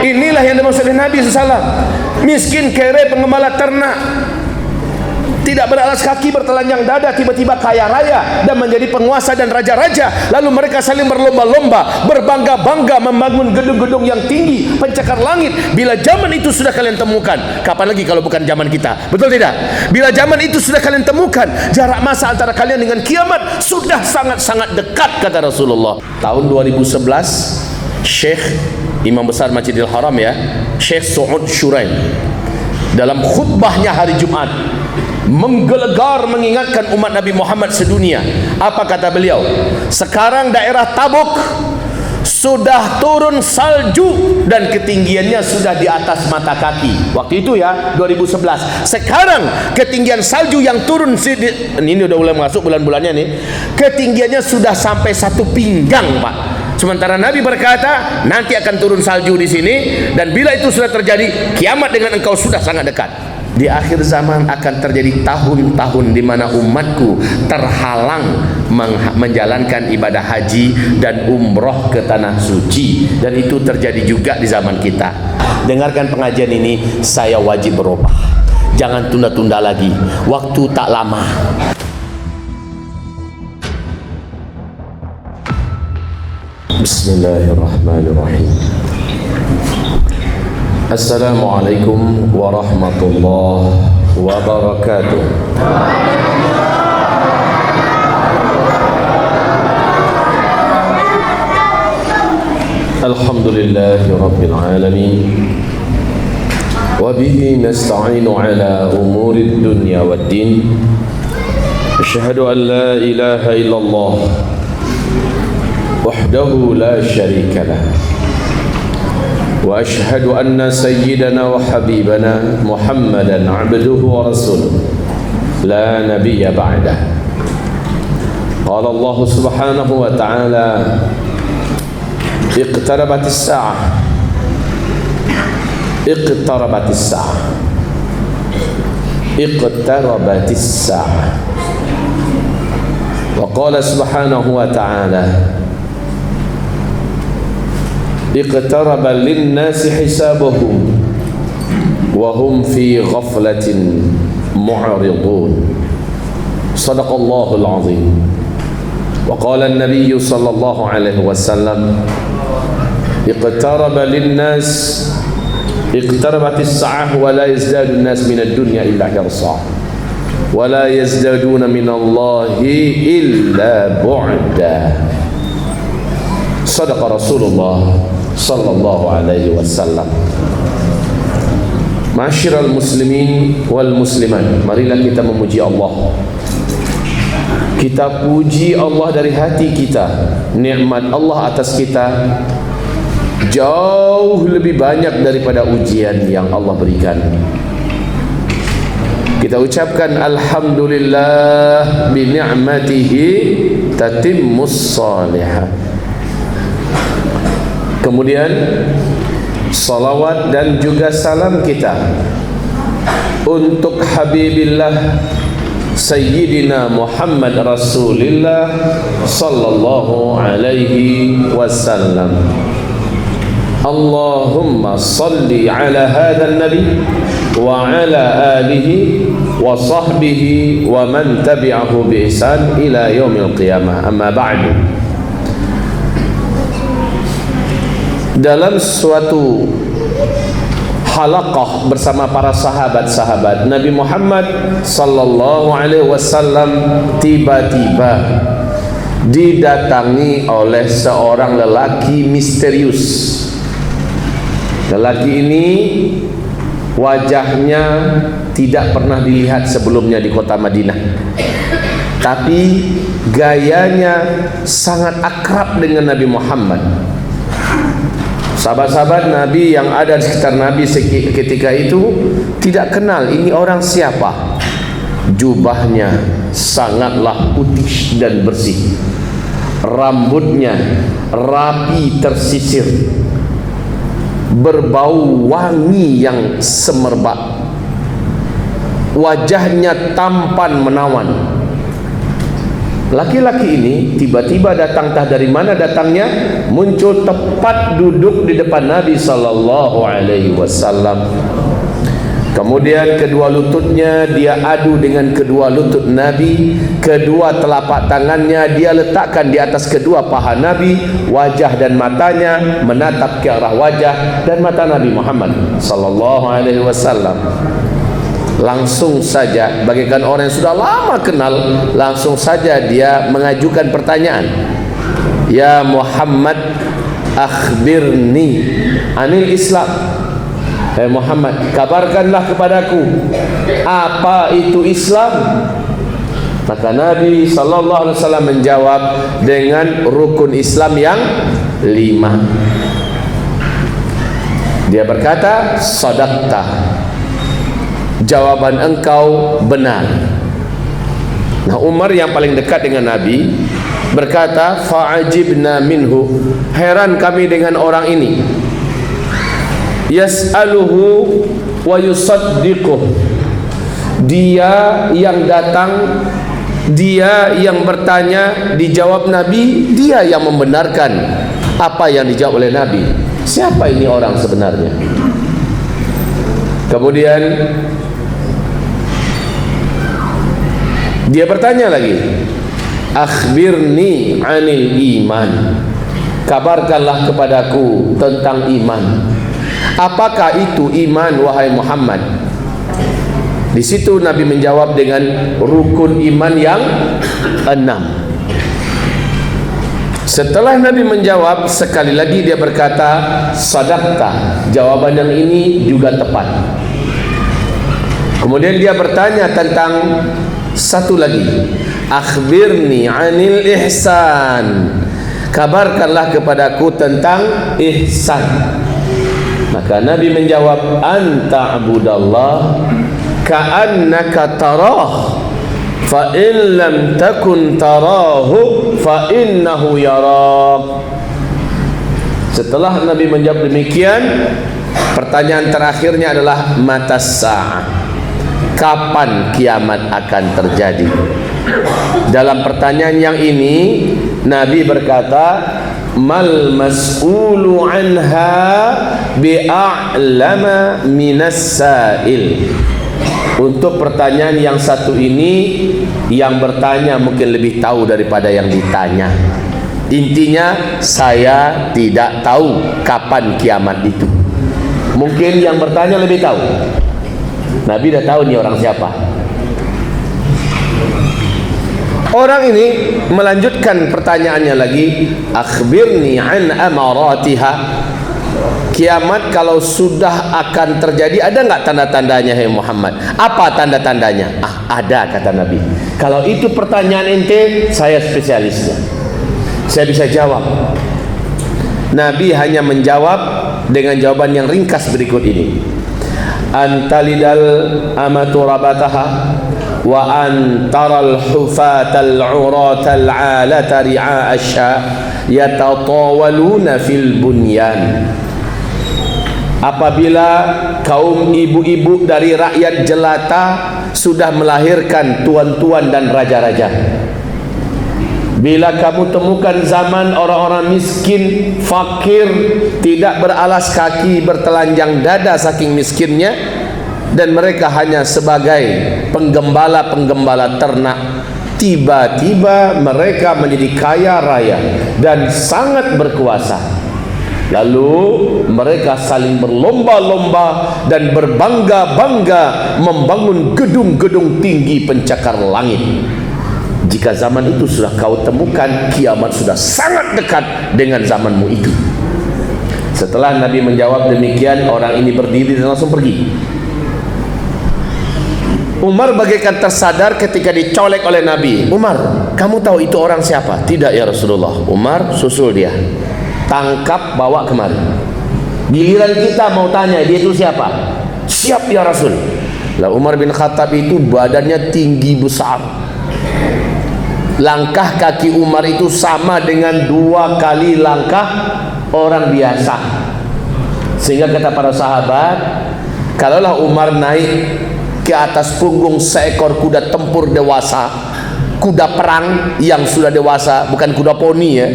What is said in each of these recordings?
Inilah yang dimaksud oleh Nabi SAW. Miskin, kere, pengembala ternak, tidak beralas kaki, bertelanjang dada, tiba-tiba kaya raya dan menjadi penguasa dan raja-raja. Lalu mereka saling berlomba-lomba, berbangga-bangga membangun gedung-gedung yang tinggi, pencakar langit. Bila zaman itu sudah kalian temukan, kapan lagi kalau bukan zaman kita? Betul tidak? Bila zaman itu sudah kalian temukan, jarak masa antara kalian dengan kiamat sudah sangat-sangat dekat, kata Rasulullah. Tahun 2011, Syekh Imam Besar Masjidil Haram, ya, Syekh Su'ud Shuraim, dalam khutbahnya hari Jumat menggelegar mengingatkan umat Nabi Muhammad sedunia. Apa kata beliau? Sekarang daerah Tabuk sudah turun salju dan ketinggiannya sudah di atas mata kaki. Waktu itu, ya, 2011. Sekarang ketinggian salju yang turun, ini udah mulai masuk bulan-bulannya nih, ketinggiannya sudah sampai 1 pinggang, Pak. Sementara Nabi berkata nanti akan turun salju di sini, dan bila itu sudah terjadi, kiamat dengan engkau sudah sangat dekat. Di akhir zaman akan terjadi tahun-tahun di mana umatku terhalang menjalankan ibadah haji dan umroh ke tanah suci, dan itu terjadi juga di zaman kita. Dengarkan pengajian ini, saya wajib berubah. Jangan tunda-tunda lagi, waktu tak lama. Bismillahirrahmanirrahim. Assalamualaikum warahmatullahi wabarakatuh. Alhamdulillahi rabbil alamin, wa bihi nasta'inu ala umuri dunya wad din. Asyhadu an la ilaha illallah wahdahu la syarika lah, wa ashhadu anna sayyidana wa habibana Muhammadan abduhu wa rasuluh la nabiyya ba'dah. Qala Allah subhanahu wa ta'ala, iqtarabatis sa'ah, iqtarabatis sa'ah, iqtarabatis sa'ah. Wa qala subhanahu wa ta'ala, iqtaraba linnasi hisabuhum wa hum fi ghaflatin mu'ridun. Sadaqallahul azim. Wa qala an-nabiy sallallahu alaihi wasallam, iqtaraba linnas, iqtarabatis sa'ah wa la yazdadu an-nas min ad-dunya illa hirsa wa la yazdaduna min Allahi illa bu'da. Sadaqa Rasulullah sallallahu alaihi wasallam. Ma'asyiral muslimin wal muslimat, marilah kita memuji Allah. Kita puji Allah dari hati kita. Nikmat Allah atas kita jauh lebih banyak daripada ujian yang Allah berikan. Kita ucapkan alhamdulillah bi ni'matihi tatimmus shalihat. Kemudian salawat dan juga salam kita untuk Habibillah Sayyidina Muhammad Rasulullah sallallahu alaihi wasallam. Allahumma salli ala hadha nabi wa ala alihi wa sahbihi wa man tabi'ahu bi ihsan ila yaumil qiyamah. Amma ba'du. Dalam suatu halaqah bersama para sahabat-sahabat, Nabi Muhammad sallallahu alaihi wasallam tiba-tiba didatangi oleh seorang lelaki misterius. Lelaki ini wajahnya tidak pernah dilihat sebelumnya di kota Madinah, tapi gayanya sangat akrab dengan Nabi Muhammad. Sahabat-sahabat Nabi yang ada di sekitar Nabi ketika itu tidak kenal ini orang siapa. Jubahnya sangatlah putih dan bersih, rambutnya rapi tersisir, berbau wangi yang semerbak, wajahnya tampan menawan, Laki-laki ini tiba-tiba datang, entah dari mana datangnya, muncul tepat duduk di depan Nabi sallallahu alaihi wasallam. Kemudian kedua lututnya dia adu dengan kedua lutut Nabi, kedua telapak tangannya dia letakkan di atas kedua paha Nabi, wajah dan matanya menatap ke arah wajah dan mata Nabi Muhammad sallallahu alaihi wasallam. Langsung saja, bagaikan orang yang sudah lama kenal, langsung saja dia mengajukan pertanyaan. Ya Muhammad, akhbirni anil Islam. Hai Muhammad, kabarkanlah kepadaku apa itu Islam. Maka Nabi sallallahu alaihi wasallam menjawab dengan rukun Islam yang 5. Dia berkata, sadaqta, jawaban engkau benar. Nah, Umar yang paling dekat dengan Nabi berkata, fa'ajibna minhu, heran kami dengan orang ini. Yas'aluhu wa yusaddiquh, dia yang datang, dia yang bertanya, dijawab Nabi, dia yang membenarkan apa yang dijawab oleh Nabi. Siapa ini orang sebenarnya? Kemudian dia bertanya lagi, akhbirni anil iman, kabarkanlah kepadaku tentang iman. Apakah itu iman wahai Muhammad? Di situ Nabi menjawab dengan rukun iman yang 6. Setelah Nabi menjawab, sekali lagi dia berkata, sadaqta, jawaban yang ini juga tepat. Kemudian dia bertanya tentang satu lagi, akhbirni anil ihsan, kabarkanlah kepadaku tentang ihsan. Maka Nabi menjawab, anta abudallah ka'annaka tarah, fa in lam takun tarahu fa innahu yarak. Setelah Nabi menjawab demikian, pertanyaan terakhirnya adalah matas sa'ah, kapan kiamat akan terjadi. Dalam pertanyaan yang ini Nabi berkata, mal mas'ulu anha bi'a'lama minas sa'il. Untuk pertanyaan yang satu ini, yang bertanya mungkin lebih tahu daripada yang ditanya. Intinya, saya tidak tahu kapan kiamat itu. Mungkin yang bertanya lebih tahu. Nabi dah tahu nih orang siapa. Orang ini melanjutkan pertanyaannya lagi, akhbirni an amaratiha, kiamat kalau sudah akan terjadi ada enggak tanda-tandanya hai Muhammad? Apa tanda-tandanya? Ada, kata Nabi. Kalau itu pertanyaan ente, saya spesialisnya, saya bisa jawab. Nabi hanya menjawab dengan jawaban yang ringkas berikut ini, antalidal amatu rabataha wa antaral hufatal uratal alata ri'a asya yatatawaluna fil bunyan. Apabila kaum ibu-ibu dari rakyat jelata sudah melahirkan tuan-tuan dan raja-raja, bila kamu temukan zaman orang-orang miskin, fakir, tidak beralas kaki, bertelanjang dada saking miskinnya, dan mereka hanya sebagai penggembala-penggembala ternak, tiba-tiba mereka menjadi kaya raya dan sangat berkuasa. Lalu mereka saling berlomba-lomba dan berbangga-bangga membangun gedung-gedung tinggi pencakar langit. Jika zaman itu sudah kau temukan, kiamat sudah sangat dekat dengan zamanmu itu. Setelah Nabi menjawab demikian, orang ini berdiri dan langsung pergi. Umar bagaikan tersadar ketika dicolek oleh Nabi. Umar, kamu tahu itu orang siapa? Tidak ya Rasulullah. Umar, susul dia, tangkap, bawa kemari. Giliran kita mau tanya dia itu siapa? Siap ya Rasul. Lah Umar bin Khattab itu badannya tinggi besar. Langkah kaki Umar itu sama dengan 2 kali langkah orang biasa. Sehingga kata para sahabat, kalaulah Umar naik ke atas punggung seekor kuda tempur dewasa, kuda perang yang sudah dewasa, bukan kuda poni ya,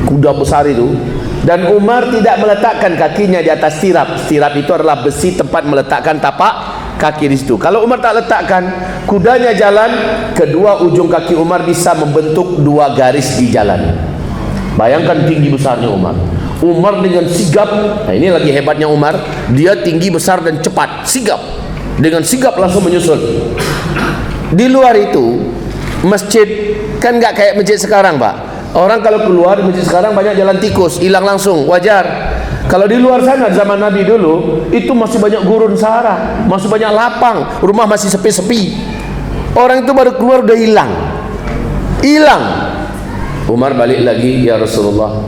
kuda besar itu. Dan Umar tidak meletakkan kakinya di atas stirap. Stirap itu adalah besi tempat meletakkan tapak kaki di situ. Kalau Umar tak letakkan, kudanya jalan, kedua ujung kaki Umar bisa membentuk dua garis di jalan. Bayangkan tinggi besarnya Umar. Umar dengan sigap, nah ini lagi hebatnya Umar, dia tinggi besar dan cepat, sigap, dengan sigap langsung menyusul. Di luar itu masjid kan nggak kayak masjid sekarang, Pak. Orang kalau keluar di masjid sekarang banyak jalan tikus, hilang langsung, wajar. Kalau di luar sana zaman Nabi dulu itu masih banyak gurun sahara, masih banyak lapang, rumah masih sepi-sepi. Orang itu baru keluar udah hilang. Umar balik lagi, ya Rasulullah,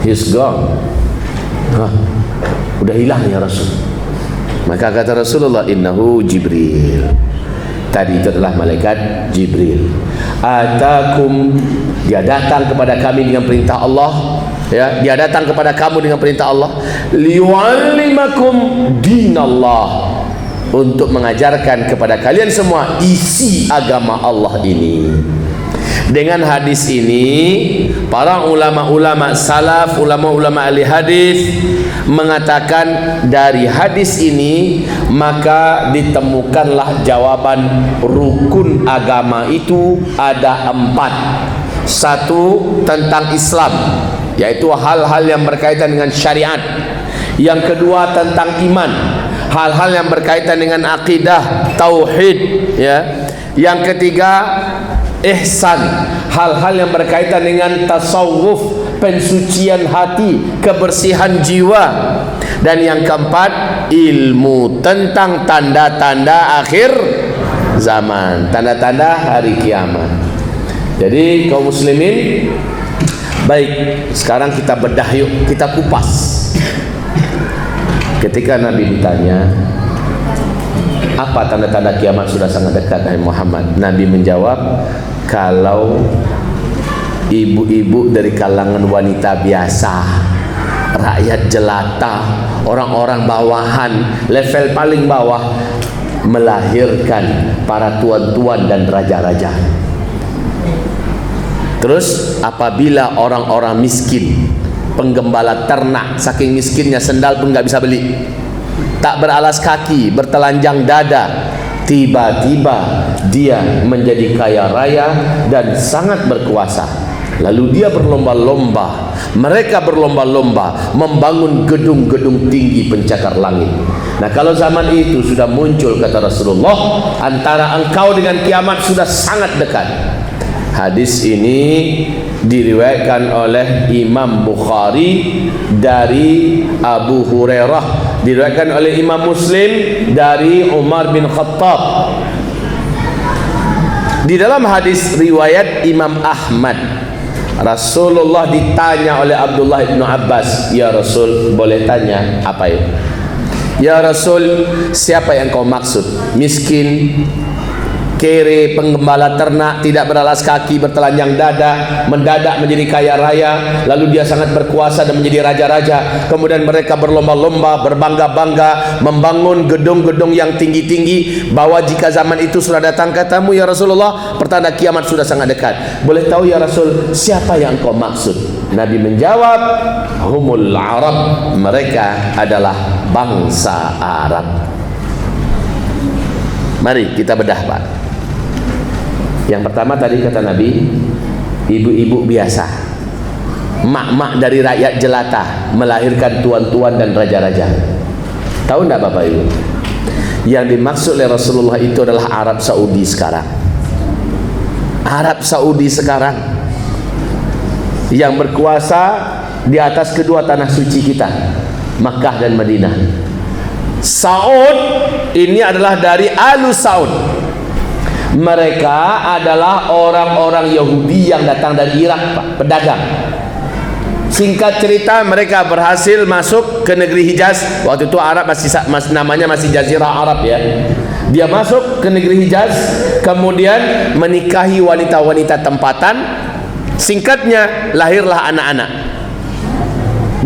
he's gone. Hah, udah hilang ya Rasul. Maka kata Rasulullah, innahu Jibril. Tadi itu adalah malaikat Jibril. Atakum, dia datang kepada kami dengan perintah Allah, ya, dia datang kepada kamu dengan perintah Allah, liyu'allimakum dinallah, untuk mengajarkan kepada kalian semua isi agama Allah ini. Dengan hadis ini, para ulama-ulama salaf, ulama-ulama ahli hadis mengatakan dari hadis ini maka ditemukanlah jawaban rukun agama itu ada 4. Satu, tentang Islam, yaitu hal-hal yang berkaitan dengan syariat. Yang kedua, tentang iman, hal-hal yang berkaitan dengan akidah, tauhid, ya. Yang ketiga, ihsan, hal-hal yang berkaitan dengan tasawuf, pensucian hati, kebersihan jiwa. Dan yang keempat, ilmu tentang tanda-tanda akhir zaman, tanda-tanda hari kiamat. Jadi kaum muslimin, baik, sekarang kita bedah yuk, kita kupas. Ketika Nabi ditanya, apa tanda-tanda kiamat sudah sangat dekat, Muhammad? Nabi menjawab, kalau ibu-ibu dari kalangan wanita biasa, rakyat jelata, orang-orang bawahan, level paling bawah, melahirkan para tuan-tuan dan raja-raja. Terus apabila orang-orang miskin, penggembala ternak, saking miskinnya sendal pun nggak bisa beli, tak beralas kaki, bertelanjang dada, tiba-tiba dia menjadi kaya raya dan sangat berkuasa. Lalu dia berlomba-lomba, mereka berlomba-lomba membangun gedung-gedung tinggi pencakar langit. Nah, kalau zaman itu sudah muncul, kata Rasulullah, antara engkau dengan kiamat sudah sangat dekat. Hadis ini diriwayatkan oleh Imam Bukhari dari Abu Hurairah, diriwayatkan oleh Imam Muslim dari Umar bin Khattab. Di dalam hadis riwayat Imam Ahmad, Rasulullah ditanya oleh Abdullah bin Abbas, ya Rasul, boleh tanya apa itu? Ya Rasul, siapa yang kau maksud? Miskin, kere, penggembala ternak, tidak beralas kaki, bertelanjang dada, mendadak menjadi kaya raya, lalu dia sangat berkuasa dan menjadi raja-raja. Kemudian mereka berlomba-lomba, berbangga-bangga membangun gedung-gedung yang tinggi-tinggi, bahwa jika zaman itu sudah datang katamu, ya Rasulullah, pertanda kiamat sudah sangat dekat. Boleh tahu ya Rasul, siapa yang kau maksud? Nabi menjawab, humul Arab, mereka adalah bangsa Arab. Mari kita bedah, Pak. Yang pertama tadi kata Nabi, ibu-ibu biasa, mak-mak dari rakyat jelata melahirkan tuan-tuan dan raja-raja. Tahu enggak Bapak Ibu? Yang dimaksud oleh Rasulullah itu adalah Arab Saudi sekarang. Arab Saudi sekarang yang berkuasa di atas kedua tanah suci kita, Makkah dan Madinah. Saud ini adalah dari Alu Saud. Mereka adalah orang-orang Yahudi yang datang dari Irak, Pak, pedagang. Singkat cerita, mereka berhasil masuk ke negeri Hijaz. Waktu itu Arab namanya masih Jazirah Arab, ya. Dia masuk ke negeri Hijaz, kemudian menikahi wanita-wanita tempatan. Singkatnya, lahirlah anak-anak.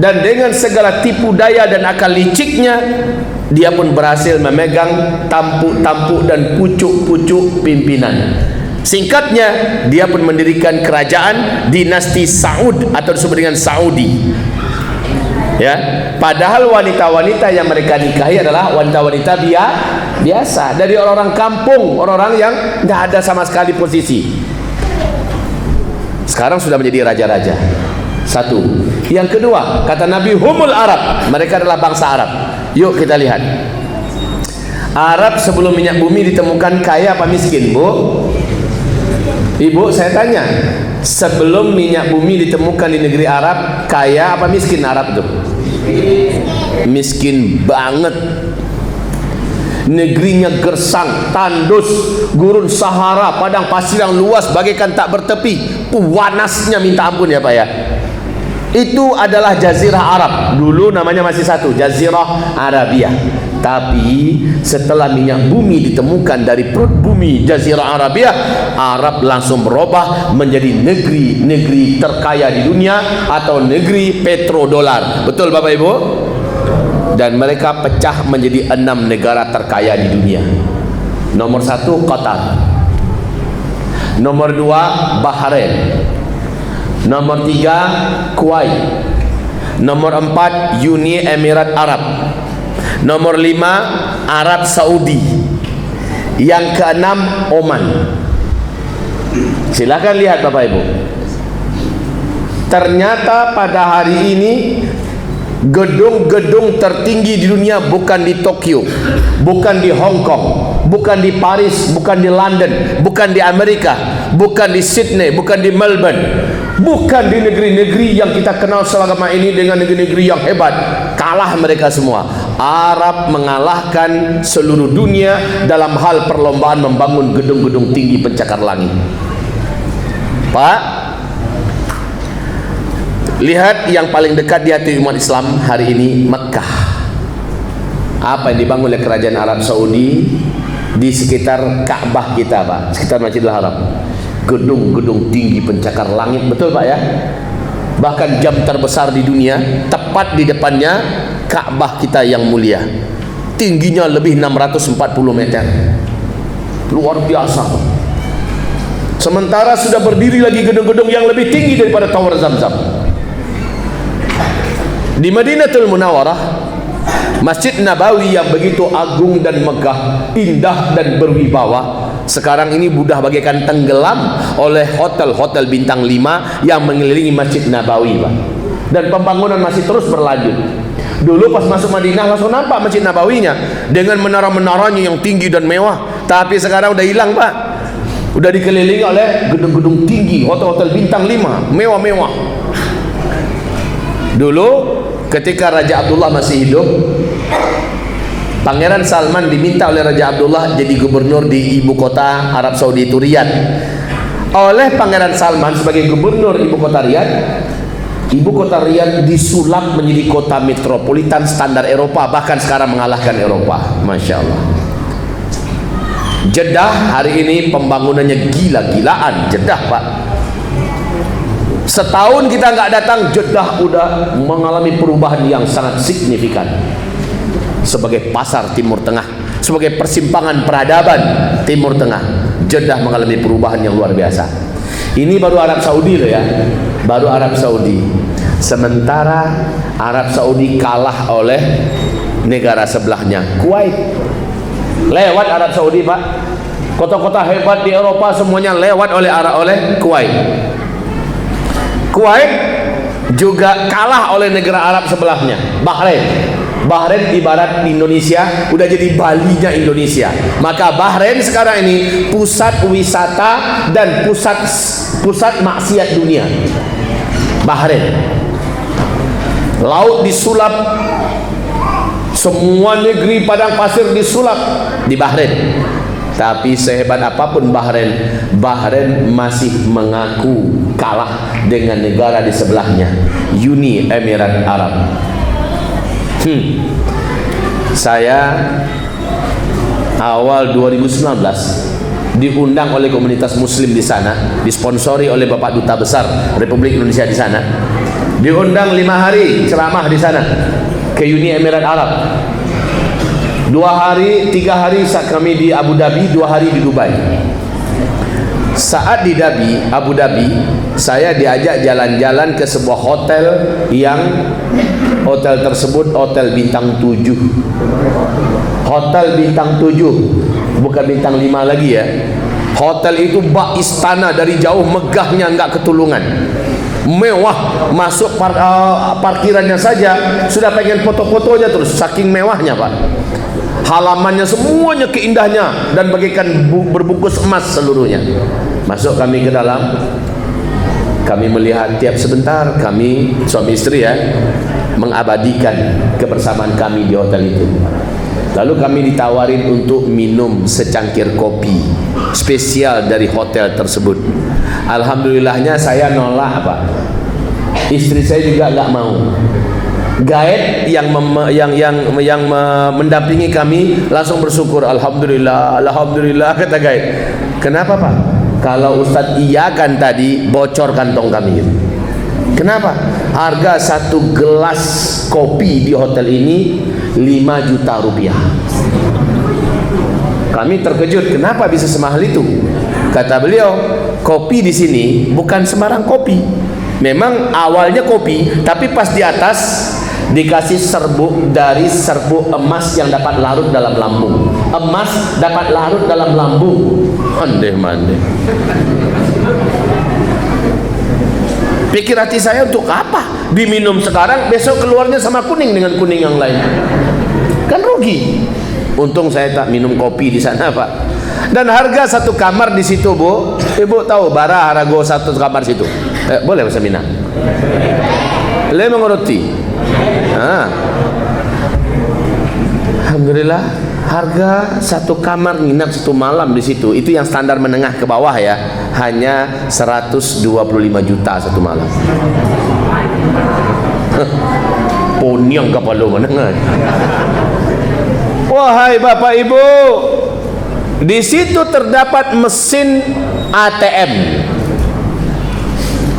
Dan dengan segala tipu daya dan akal liciknya, dia pun berhasil memegang tampuk-tampuk dan pucuk-pucuk pimpinan. Singkatnya, dia pun mendirikan kerajaan dinasti Saud atau disebut dengan Saudi. Ya, padahal wanita-wanita yang mereka nikahi adalah wanita-wanita biasa, dari orang-orang kampung, orang-orang yang nggak ada sama sekali posisi. Sekarang sudah menjadi raja-raja. Satu. Yang kedua, kata Nabi, humul Arab, mereka adalah bangsa Arab. Yuk kita lihat. Arab sebelum minyak bumi ditemukan kaya apa miskin, Bu? Ibu, saya tanya, sebelum minyak bumi ditemukan di negeri Arab, kaya apa miskin Arab tuh? Miskin banget. Negerinya gersang, tandus, gurun Sahara, padang pasir yang luas bagaikan tak bertepi. Panasnya minta ampun ya Pak ya. Itu adalah Jazirah Arab. Dulu namanya masih satu, Jazirah Arabia. Tapi setelah minyak bumi ditemukan dari perut bumi Jazirah Arabia, Arab langsung berubah menjadi negeri terkaya di dunia atau negeri petrodolar. Betul Bapak Ibu? Dan mereka pecah menjadi 6 negara terkaya di dunia. Nomor 1 Qatar, nomor 2 Bahrain, nomor 3 Kuwait, nomor 4 Uni Emirat Arab, nomor 5 Arab Saudi, yang ke-6 Oman. Silakan lihat Bapak Ibu. Ternyata pada hari ini gedung-gedung tertinggi di dunia bukan di Tokyo, bukan di Hong Kong, bukan di Paris, bukan di London, bukan di Amerika, bukan di Sydney, bukan di Melbourne, bukan di negeri-negeri yang kita kenal selama ini dengan negeri-negeri yang hebat. Kalah mereka semua. Arab mengalahkan seluruh dunia dalam hal perlombaan membangun gedung-gedung tinggi pencakar langit. Pak, lihat yang paling dekat di hati umat Islam hari ini, Mekah. Apa yang dibangun oleh kerajaan Arab Saudi di sekitar Ka'bah kita Pak, sekitar Masjidil Haram. Gedung-gedung tinggi pencakar langit, betul Pak ya? Bahkan jam terbesar di dunia tepat di depannya Ka'bah kita yang mulia. Tingginya lebih 640 meter. Luar biasa Pak. Sementara sudah berdiri lagi gedung-gedung yang lebih tinggi daripada Tower Zamzam. Di Madinatul Munawwarah, Masjid Nabawi yang begitu agung dan megah, indah dan berwibawa, sekarang ini sudah bagaikan tenggelam oleh hotel-hotel bintang 5 yang mengelilingi Masjid Nabawi Pak. Dan pembangunan masih terus berlanjut. Dulu pas masuk Madinah langsung nampak Masjid Nabawinya dengan menara-menaranya yang tinggi dan mewah. Tapi sekarang udah hilang Pak. Udah dikelilingi oleh gedung-gedung tinggi, hotel-hotel bintang 5, mewah-mewah. Dulu ketika Raja Abdullah masih hidup, Pangeran Salman diminta oleh Raja Abdullah jadi gubernur di ibu kota Arab Saudi itu Riyadh. Oleh Pangeran Salman sebagai gubernur ibu kota Riyadh, ibu kota Riyadh disulap menjadi kota metropolitan standar Eropa, bahkan sekarang mengalahkan Eropa. Masya Allah. Jeddah hari ini pembangunannya gila-gilaan. Jeddah Pak, setahun kita nggak datang, Jeddah udah mengalami perubahan yang sangat signifikan. Sebagai pasar Timur Tengah, sebagai persimpangan peradaban Timur Tengah, Jeddah mengalami perubahan yang luar biasa. Ini baru Arab Saudi loh ya, baru Arab Saudi. Sementara Arab Saudi kalah oleh negara sebelahnya, Kuwait. Lewat Arab Saudi Pak, kota-kota hebat di Eropa semuanya lewat oleh Kuwait. Kuwait juga kalah oleh negara Arab sebelahnya, Bahrain. Bahrain ibarat Indonesia, udah jadi Balinya Indonesia. Maka Bahrain sekarang ini pusat wisata dan pusat maksiat dunia. Bahrain, laut disulap, semua negeri padang pasir disulap di Bahrain. Tapi sehebat apapun Bahrain, Bahrain masih mengaku kalah dengan negara di sebelahnya, Uni Emirat Arab. Saya awal 2019 diundang oleh komunitas muslim di sana, disponsori oleh Bapak Duta Besar Republik Indonesia di sana. Diundang 5 hari ceramah di sana ke Uni Emirat Arab. 2 hari, 3 hari kami di Abu Dhabi, 2 hari di Dubai. Saat di Abu Dhabi, saya diajak jalan-jalan ke sebuah hotel yang hotel tersebut hotel bintang 7. Hotel bintang 7, bukan bintang 5 lagi ya. Hotel itu bak istana, dari jauh megahnya enggak ketulungan. Mewah, masuk parkirannya saja sudah pengen foto-fotonya terus, saking mewahnya Pak. Halamannya semuanya keindahnya dan bagaikan berbungkus emas seluruhnya. Masuk kami ke dalam, kami melihat tiap sebentar, kami suami istri ya mengabadikan kebersamaan kami di hotel itu. Lalu kami ditawarin untuk minum secangkir kopi spesial dari hotel tersebut. Alhamdulillahnya saya nolak Pak. Istri saya juga nggak mau. Guide yang mendampingi kami langsung bersyukur, alhamdulillah, alhamdulillah, kata guide. Kenapa Pak? Kalau Ustadz iyakan tadi, bocor kantong kami. Kenapa? Harga satu gelas kopi di hotel ini 5 juta rupiah. Kami terkejut, kenapa bisa semahal itu? Kata beliau, kopi di sini bukan sembarang kopi. Memang awalnya kopi, tapi pas di atas dikasih serbuk dari serbuk emas yang dapat larut dalam lambung. Emas dapat larut dalam lambung. Mande. Pikir hati saya, untuk apa diminum sekarang, besok keluarnya sama kuning dengan kuning yang lain, kan rugi. Untung saya tak minum kopi di sana Pak. Dan harga satu kamar di situ Bu, Ibu tahu bara harga satu kamar situ, boleh bahasa Minang, le mengerti. Alhamdulillah, harga satu kamar nginap satu malam di situ, itu yang standar menengah ke bawah ya, hanya 125 juta satu malam. Poniang kepala menengah. Wahai Bapak Ibu, di situ terdapat mesin ATM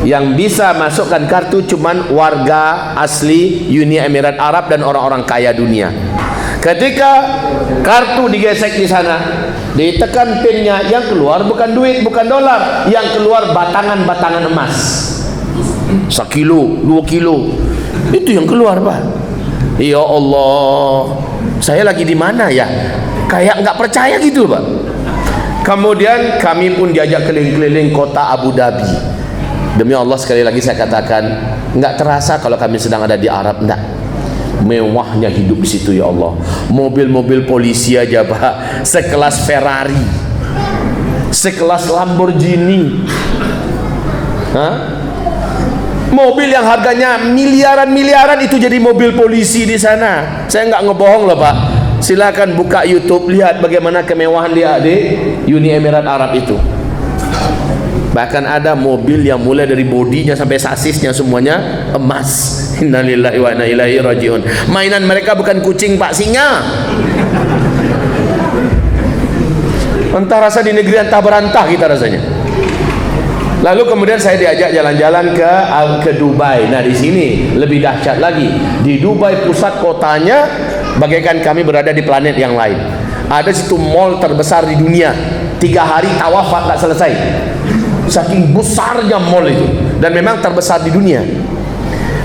yang bisa masukkan kartu cuman warga asli Uni Emirat Arab dan orang-orang kaya dunia. Ketika kartu digesek di sana, ditekan pinnya, yang keluar bukan duit, bukan dolar, yang keluar batangan-batangan emas. 1 kilo, 2 kilo, itu yang keluar Pak. Ya Allah, saya lagi di mana ya? Kayak nggak percaya gitu Pak. Kemudian kami pun diajak keliling-keliling kota Abu Dhabi. Demi Allah sekali lagi saya katakan, nggak terasa kalau kami sedang ada di Arab, enggak. Mewahnya hidup di situ ya Allah. Mobil-mobil polisi aja Pak, sekelas Ferrari, sekelas Lamborghini. Mobil yang harganya miliaran itu jadi mobil polisi di sana. Saya nggak ngebohong loh Pak. Silakan buka YouTube, lihat bagaimana kemewahan dia di Uni Emirat Arab itu. Bahkan ada mobil yang mulai dari bodinya sampai sasisnya semuanya emas. Innalillahi wa inna ilaihi rajiun. Mainan mereka bukan kucing Pak, singa. Entah rasa di negeri entah berantah kita rasanya. Lalu kemudian saya diajak jalan-jalan ke Dubai. Nah di sini lebih dahsyat lagi. Di Dubai pusat kotanya bagaikan kami berada di planet yang lain. Ada situ mall terbesar di dunia. 3 hari tawaf tak selesai. Saking besarnya mall itu, dan memang terbesar di dunia.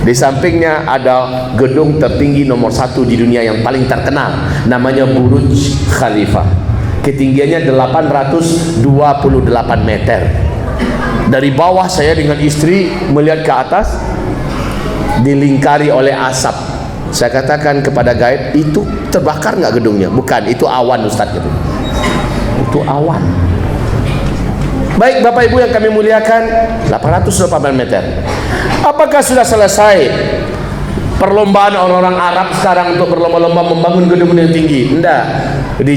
Di sampingnya ada gedung tertinggi nomor 1 di dunia yang paling terkenal, namanya Burj Khalifa. Ketinggiannya 828 meter. Dari bawah saya dengan istri melihat ke atas, dilingkari oleh asap. Saya katakan kepada guide, itu terbakar nggak gedungnya? Bukan, itu awan Ustaz gitu. Itu awan. Baik Bapak Ibu yang kami muliakan, 828 meter. Apakah sudah selesai perlombaan orang-orang Arab sekarang untuk berlomba-lomba membangun gedung yang tinggi? Enggak. Di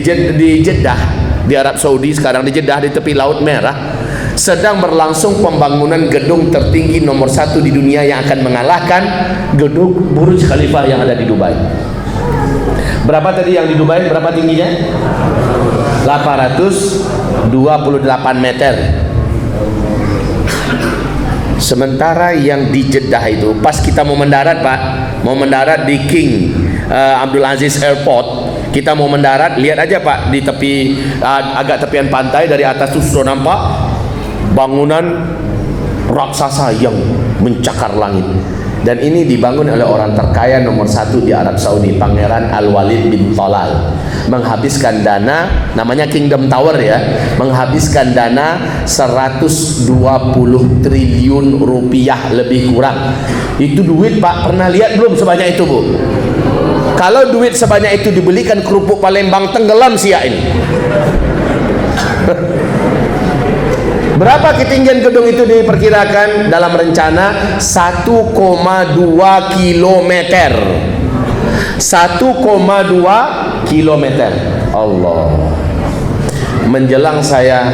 Jeddah, di Arab Saudi sekarang, di Jeddah di tepi Laut Merah sedang berlangsung pembangunan gedung tertinggi nomor 1 di dunia yang akan mengalahkan gedung Burj Khalifa yang ada di Dubai. Berapa tadi yang di Dubai? Berapa tingginya? 828 meter. Sementara yang di Jeddah itu, pas kita mau mendarat Pak, mau mendarat di King Abdul Aziz Airport, kita mau mendarat, lihat aja Pak, di tepi agak tepian pantai, dari atas tuh sudah nampak bangunan raksasa yang mencakar langit. Dan ini dibangun oleh orang terkaya nomor 1 di Arab Saudi, Pangeran Al-Walid bin Talal. Menghabiskan dana, namanya Kingdom Tower ya, menghabiskan dana 120 triliun rupiah lebih kurang. Itu duit Pak, pernah lihat belum sebanyak itu Bu? Kalau duit sebanyak itu dibelikan kerupuk Palembang, tenggelam siak ini. Berapa ketinggian gedung itu diperkirakan dalam rencana? 1,2 kilometer. 1,2 kilometer. Allah. Menjelang saya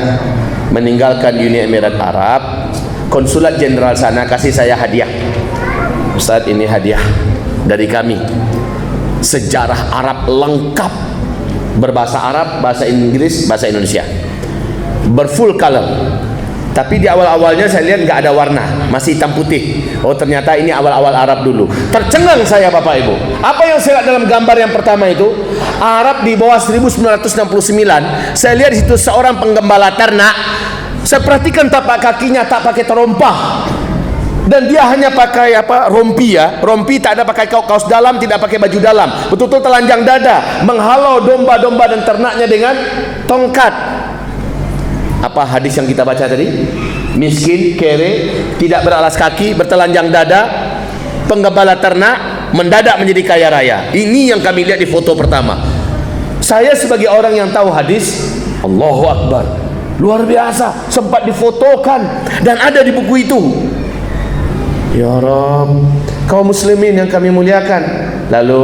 meninggalkan Uni Emirat Arab, konsulat jenderal sana kasih saya hadiah. Ustaz, ini hadiah dari kami. Sejarah Arab lengkap, berbahasa Arab, bahasa Inggris, bahasa Indonesia, berfull color. Tapi di awal-awalnya saya lihat nggak ada warna, masih hitam putih. Oh ternyata ini awal-awal Arab dulu. Tercengang saya Bapak Ibu. Apa yang saya lihat dalam gambar yang pertama itu? Arab di bawah 1969. Saya lihat di situ seorang penggembala ternak. Saya perhatikan tapak kakinya tak pakai terompah. Dan dia hanya pakai apa? Rompi ya. Rompi, tak ada pakai kaos dalam, tidak pakai baju dalam. Betul-betul telanjang dada, menghalau domba-domba dan ternaknya dengan tongkat. Apa hadis yang kita baca tadi? Miskin, kere, tidak beralas kaki, bertelanjang dada, penggembala ternak, mendadak menjadi kaya raya. Ini yang kami lihat di foto pertama. Saya sebagai orang yang tahu hadis, Allahu Akbar, luar biasa, sempat difotokan dan ada di buku itu. Ya Rabb, kaum muslimin yang kami muliakan. Lalu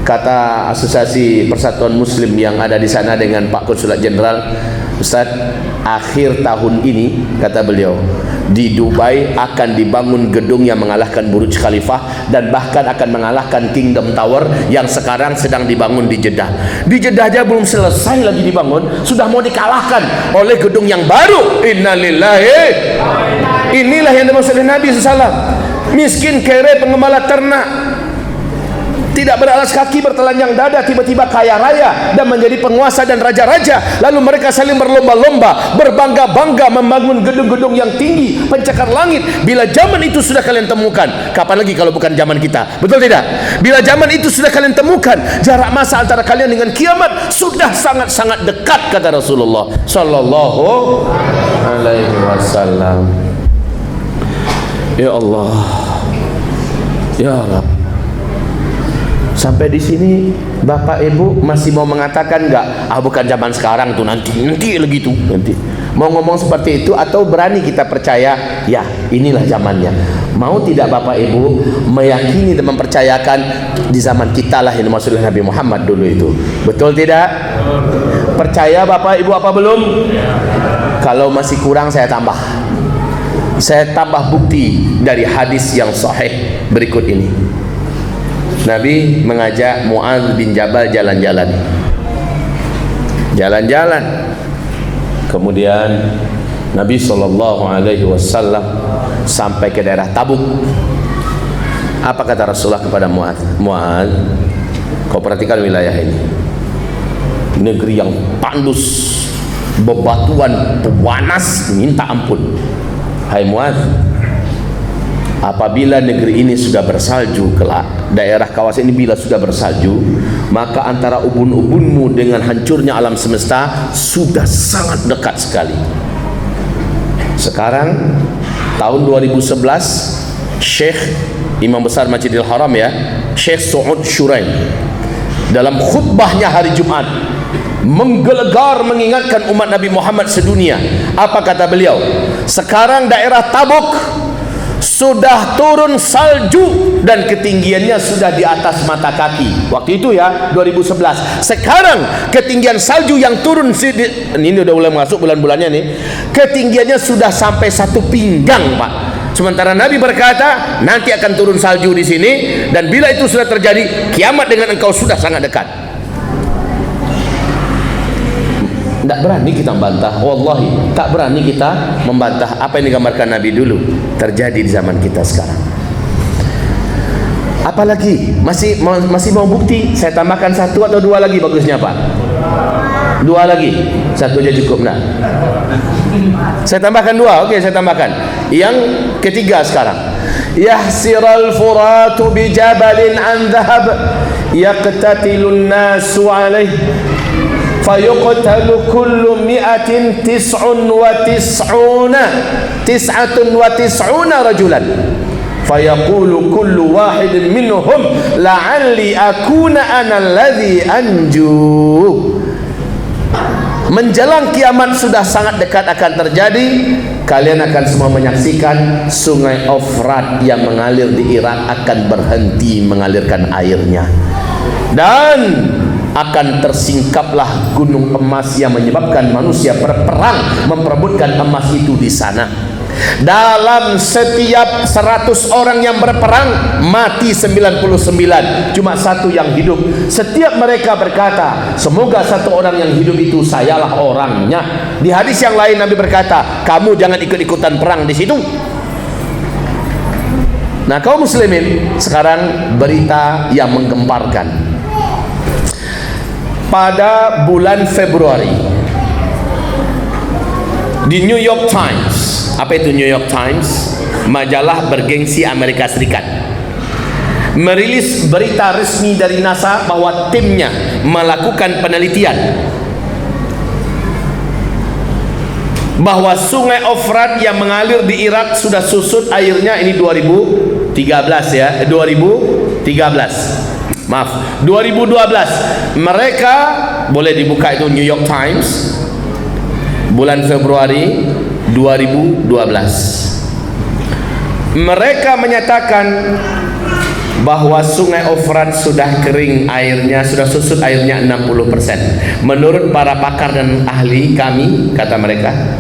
kata Asosiasi Persatuan Muslim yang ada di sana dengan Pak Konsulat Jenderal, Ustaz, akhir tahun ini, kata beliau, di Dubai akan dibangun gedung yang mengalahkan Burj Khalifah dan bahkan akan mengalahkan Kingdom Tower yang sekarang sedang dibangun di Jeddah. Di Jeddah aja belum selesai lagi dibangun, sudah mau dikalahkan oleh gedung yang baru. Innalillahi. Inilah yang dimaksud oleh Nabi SAW. Miskin, kere, penggembala ternak, tidak beralas kaki, bertelanjang dada, tiba-tiba kaya raya dan menjadi penguasa dan raja-raja. Lalu mereka saling berlomba-lomba, berbangga-bangga membangun gedung-gedung yang tinggi, pencakar langit. Bila zaman itu sudah kalian temukan, kapan lagi kalau bukan zaman kita? Betul tidak? Bila zaman itu sudah kalian temukan, jarak masa antara kalian dengan kiamat sudah sangat-sangat dekat, kata Rasulullah sallallahu alaihi wasallam. Ya Allah, ya Rabb. Sampai di sini Bapak Ibu masih mau mengatakan enggak? Ah, bukan zaman sekarang tuh, nanti lagi tuh, nanti. Mau ngomong seperti itu atau berani kita percaya? Ya, inilah zamannya. Mau tidak Bapak Ibu meyakini dan mempercayakan di zaman kita lah yang dimaksud Nabi Muhammad dulu itu? Betul tidak? Percaya Bapak Ibu apa belum? Kalau masih kurang saya tambah. Saya tambah bukti dari hadis yang sahih berikut ini. Nabi mengajak Mu'adz bin Jabal jalan-jalan. Kemudian Nabi SAW sampai ke daerah Tabuk. Apa kata Rasulullah kepada Mu'adz? Mu'adz, kau perhatikan wilayah ini. Negeri yang tandus, bebatuan, panas, minta ampun. Hai Mu'adz, apabila negeri ini sudah bersalju kelak, daerah kawasan ini bila sudah bersalju, maka antara ubun-ubunmu dengan hancurnya alam semesta sudah sangat dekat sekali. Sekarang tahun 2011, Syekh Imam Besar Masjidil Haram ya, Syekh Saud Shuraim, dalam khutbahnya hari Jumat menggelegar mengingatkan umat Nabi Muhammad sedunia. Apa kata beliau? Sekarang daerah Tabuk sudah turun salju dan ketinggiannya sudah di atas mata kaki. Waktu itu ya 2011. Sekarang ketinggian salju yang turun, ini udah mulai masuk bulan-bulannya nih, ketinggiannya sudah sampai 1 pinggang Pak. Sementara Nabi berkata nanti akan turun salju di sini, dan bila itu sudah terjadi, kiamat dengan engkau sudah sangat dekat. Tak berani kita membantah, wallahi tak berani kita membantah apa yang digambarkan Nabi dulu terjadi di zaman kita sekarang. Apalagi masih mau bukti? Saya tambahkan 1 atau 2 lagi bagusnya Pak. Dua lagi, satu aja cukup nak. Saya tambahkan dua, oke, saya tambahkan. Yang ketiga sekarang. Yahsiral furatu bi jabalin an dhahab yaqtatilun nasu alaih fayuqtalu kullu mi'atin tis'un wa tis'una rajulan fayaqulu kullu wahidin minhum la'alli akuna ana alladhi anju. Menjelang kiamat sudah sangat dekat akan terjadi. Kalian akan semua menyaksikan sungai Efrat yang mengalir di Irak akan berhenti mengalirkan airnya, dan akan tersingkaplah gunung emas yang menyebabkan manusia berperang memperebutkan emas itu di sana. Dalam setiap 100 orang yang berperang mati 99, cuma satu yang hidup. Setiap mereka berkata, semoga satu orang yang hidup itu sayalah orangnya. Di hadis yang lain Nabi berkata, kamu jangan ikut-ikutan perang di situ. Nah, kaum muslimin, sekarang berita yang menggemparkan. Pada bulan Februari di New York Times. Apa itu New York Times? Majalah bergengsi Amerika Serikat merilis berita resmi dari NASA bahwa timnya melakukan penelitian bahwa sungai Efrat yang mengalir di Irak sudah susut airnya. Ini 2013 ya, 2013. Maaf, 2012. Mereka boleh dibuka itu New York Times bulan Februari 2012. Mereka menyatakan bahwa sungai Efrat sudah kering airnya, sudah susut airnya 60%. Menurut para pakar dan ahli kami, kata mereka,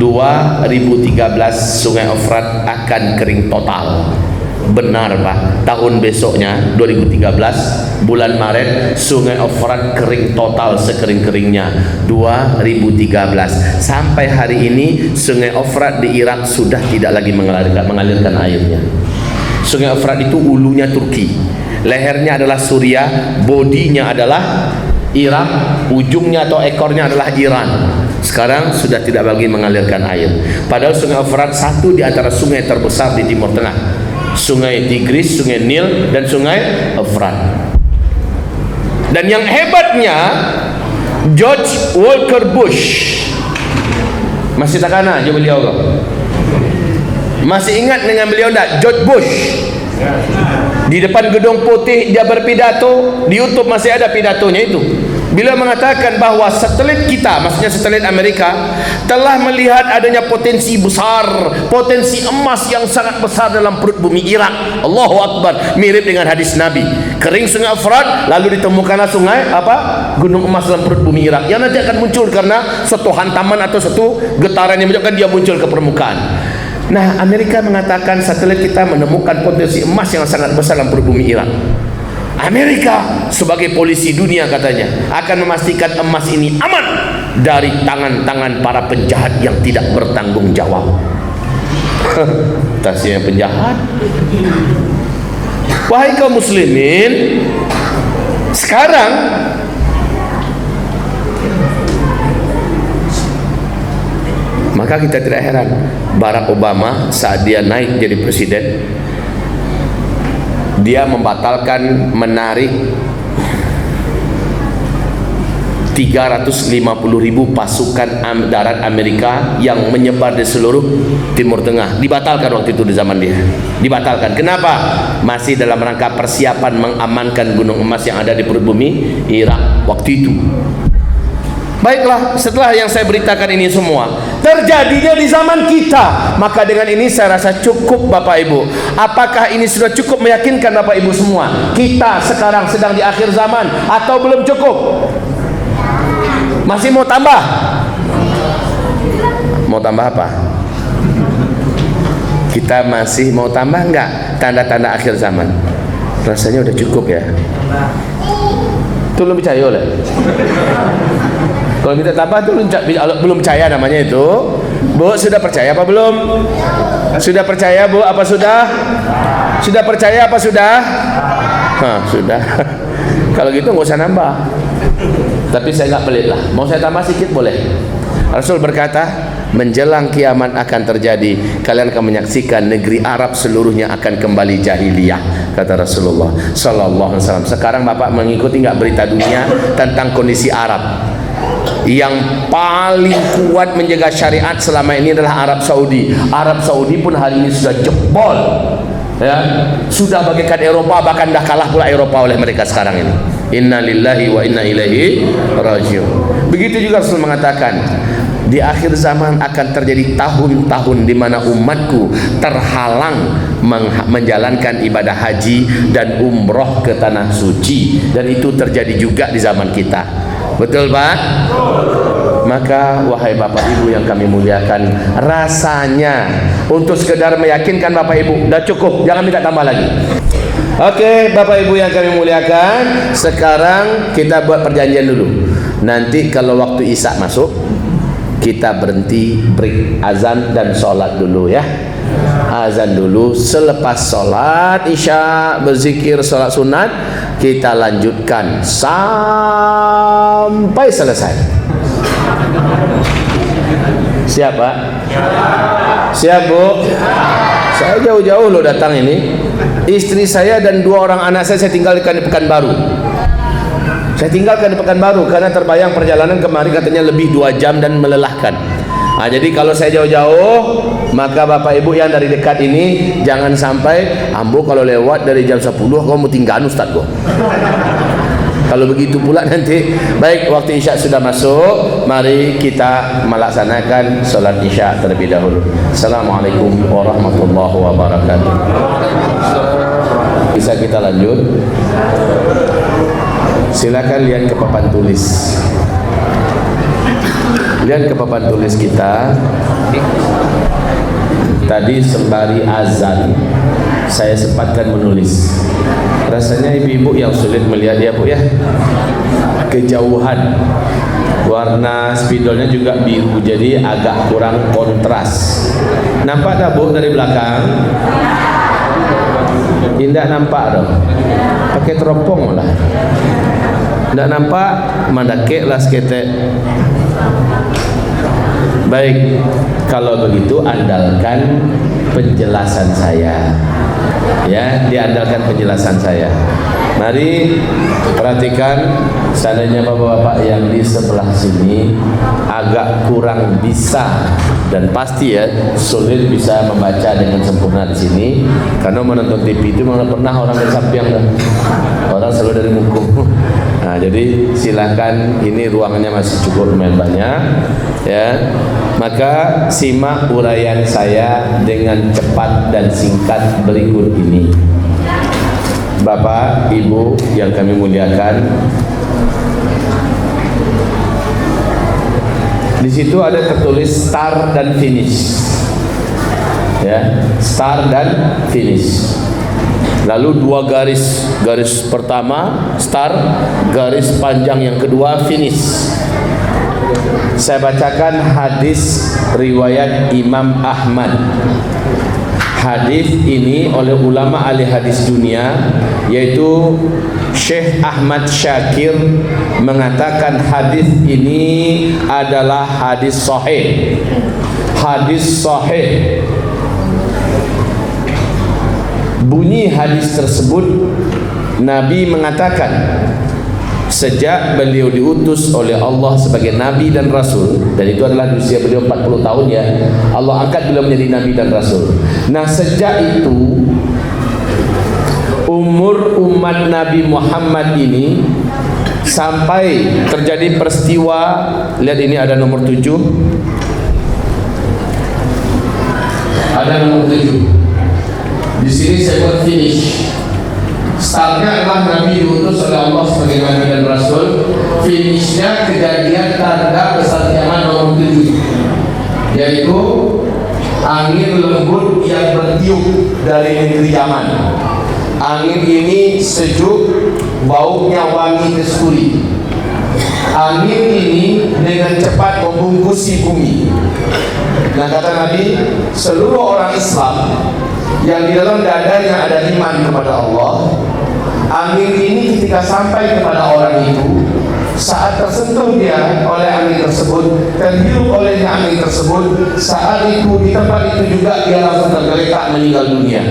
2013 sungai Efrat akan kering total. Benar Pak, tahun besoknya 2013 bulan Maret sungai Efrat kering total sekering-keringnya 2013. Sampai hari ini sungai Efrat di Irak sudah tidak lagi mengalirkan airnya. Sungai Efrat itu ulunya Turki, lehernya adalah Suriah, bodinya adalah Irak, ujungnya atau ekornya adalah Iran. Sekarang sudah tidak lagi mengalirkan air. Padahal sungai Efrat satu di antara sungai terbesar di Timur Tengah. Sungai Tigris, sungai Nil, dan sungai Efrat. Dan yang hebatnya, George Walker Bush, masih tak kana je beliau ke? Masih ingat dengan beliau tak? George Bush di depan Gedung Putih dia berpidato. Di YouTube masih ada pidatonya itu. Beliau mengatakan bahwa satelit kita, maksudnya satelit Amerika, telah melihat adanya potensi besar, potensi emas yang sangat besar dalam perut bumi Irak. Allahu Akbar. Mirip dengan hadis Nabi. Kering sungai Efrat, lalu ditemukanlah sungai gunung emas dalam perut bumi Irak, yang nanti akan muncul karena satu hantaman atau satu getaran yang menyebabkan dia muncul ke permukaan. Nah, Amerika mengatakan satelit kita menemukan potensi emas yang sangat besar dalam perut bumi Irak. Amerika sebagai polisi dunia katanya akan memastikan emas ini aman dari tangan-tangan para penjahat yang tidak bertanggung jawab. Tasnya penjahat. Wahai kaum muslimin, sekarang maka kita tidak heran Barack Obama saat dia naik jadi presiden, dia membatalkan menarik 350.000 pasukan darat Amerika yang menyebar di seluruh Timur Tengah. Dibatalkan waktu itu di zaman dia. Dibatalkan. Kenapa? Masih dalam rangka persiapan mengamankan gunung emas yang ada di perut bumi Irak waktu itu. Baiklah, setelah yang saya beritakan ini semua terjadinya di zaman kita, maka dengan ini saya rasa cukup Bapak Ibu. Apakah ini sudah cukup meyakinkan Bapak Ibu semua? Kita sekarang sedang di akhir zaman atau belum cukup? Masih mau tambah? Mau tambah apa? Kita masih mau tambah enggak tanda-tanda akhir zaman? Rasanya udah cukup ya. Itu belum percaya oleh. Kalau minta tambah itu belum percaya namanya itu. Bu, sudah percaya apa belum? Sudah percaya Bu? Apa sudah? Sudah percaya apa sudah? Sudah. Kalau gitu nggak usah nambah. Tapi saya nggak pelit lah. Mau saya tambah sedikit boleh? Rasul berkata, menjelang kiamat akan terjadi, kalian akan menyaksikan negeri Arab seluruhnya akan kembali jahiliyah, kata Rasulullah sallallahu alaihi wasallam. Sekarang Bapak mengikuti nggak berita dunia tentang kondisi Arab? Yang paling kuat menjaga syariat selama ini adalah Arab Saudi. Arab Saudi pun hari ini sudah jebol, ya, sudah bagaikan Eropa, bahkan dah kalah pula Eropa oleh mereka sekarang ini. Inna lillahi wa inna ilaihi rajiun. Begitu juga Rasul mengatakan, di akhir zaman akan terjadi tahun-tahun di mana umatku terhalang menjalankan ibadah haji dan umroh ke tanah suci, dan itu terjadi juga di zaman kita. Betul Pak? Maka wahai Bapak Ibu yang kami muliakan, rasanya untuk sekedar meyakinkan Bapak Ibu dah cukup, jangan minta tambah lagi. Oke, Bapak Ibu yang kami muliakan, sekarang kita buat perjanjian dulu. Nanti kalau waktu Isya masuk, kita berhenti, break azan dan sholat dulu ya. Azan dulu, selepas sholat Isya, berzikir sholat sunat, kita lanjutkan sampai selesai. Siap Pak? Siap Bu? Saya jauh-jauh loh datang ini. Istri saya dan 2 orang anak saya tinggalkan di Pekanbaru. Saya tinggalkan di Pekanbaru karena terbayang perjalanan kemari katanya lebih 2 jam dan melelahkan. Nah, jadi kalau saya jauh-jauh, maka Bapak Ibu yang dari dekat ini jangan sampai ambo kalau lewat dari jam 10 kau mau tinggal Ustaz kok. Kalau begitu pula nanti. Baik, waktu Isya sudah masuk, mari kita melaksanakan sholat Isya terlebih dahulu. Assalamualaikum warahmatullahi wabarakatuh. Bisa kita lanjut? Silakan lihat ke papan tulis. Lihat ke papan tulis kita. Tadi sembari azan saya sempatkan menulis. Rasanya ibu-ibu yang sulit melihat ya Bu ya, kejauhan. Warna spidolnya juga biru, jadi agak kurang kontras. Nampak tak Bu dari belakang? Tidak nampak dong. Pakai teropong lah. Tidak nampak, mandake lah seketek. Baik, kalau begitu andalkan penjelasan saya. Ya, diandalkan penjelasan saya. Mari perhatikan, seandainya bapak-bapak yang di sebelah sini agak kurang bisa dan pasti ya sulit bisa membaca dengan sempurna di sini, karena menonton TV itu mana pernah orang dari samping dan orang selalu dari muka. Nah, jadi silakan, ini ruangannya masih cukup lumayan banyak ya. Maka simak uraian saya dengan cepat dan singkat berikut ini. Bapak, Ibu yang kami muliakan, di situ ada tertulis start dan finish. Ya, start dan finish. Lalu 2 garis, garis pertama start, garis panjang yang kedua finish. Saya bacakan hadis riwayat Imam Ahmad. Hadis ini oleh ulama ahli hadis dunia, yaitu Syekh Ahmad Syakir, mengatakan hadis ini adalah hadis sahih. Hadis sahih. Bunyi hadis tersebut, Nabi mengatakan, sejak beliau diutus oleh Allah sebagai Nabi dan Rasul, dan itu adalah usia beliau 40 tahun ya, Allah angkat beliau menjadi Nabi dan Rasul. Nah, sejak itu umur umat Nabi Muhammad ini sampai terjadi peristiwa, lihat ini ada nomor 7, ada nomor 7 di sini. Saya buat finish. Startnya adalah Nabi diutus oleh Allah sebagai Nabi dan Rasul. Finishnya kejadian tanda besar kiamat nomor 7, yaitu angin lembut yang bertiup dari negeri Yaman. Angin ini sejuk, baunya wangi kasturi. Angin ini dengan cepat membungkusi bumi. Nah, kata Nabi, seluruh orang Islam yang di dalam dadanya ada iman kepada Allah, angin ini ketika sampai kepada orang itu, saat tersentuh dia oleh angin tersebut, terhirup oleh angin tersebut, saat itu di tempat itu juga dia langsung tergeletak meninggal dunia.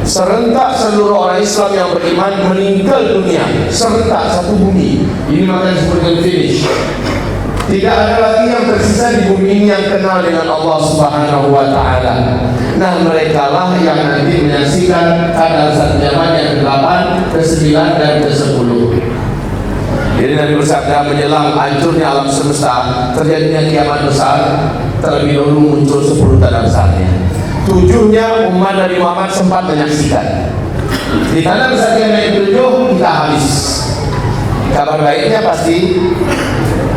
Serentak seluruh orang Islam yang beriman meninggal dunia, serentak satu bumi. Ini makanya disebutkan finish. Tidak ada lagi yang tersisa di bumi ini yang kenal dengan Allah Subhanahu wa Ta'ala. Nah, mereka lah yang nanti menyaksikan kadar satu zaman yang ke-8, ke-9 dan ke-10. Jadi Nabi bersabda, menjelang hancurnya alam semesta, terjadinya kiamat besar, terlebih dahulu muncul 10 tanda besarnya. 7-nya umat Nabi Muhammad sempat menyaksikan. Di tanda besar yang ke-7 kita habis. Kabar baiknya pasti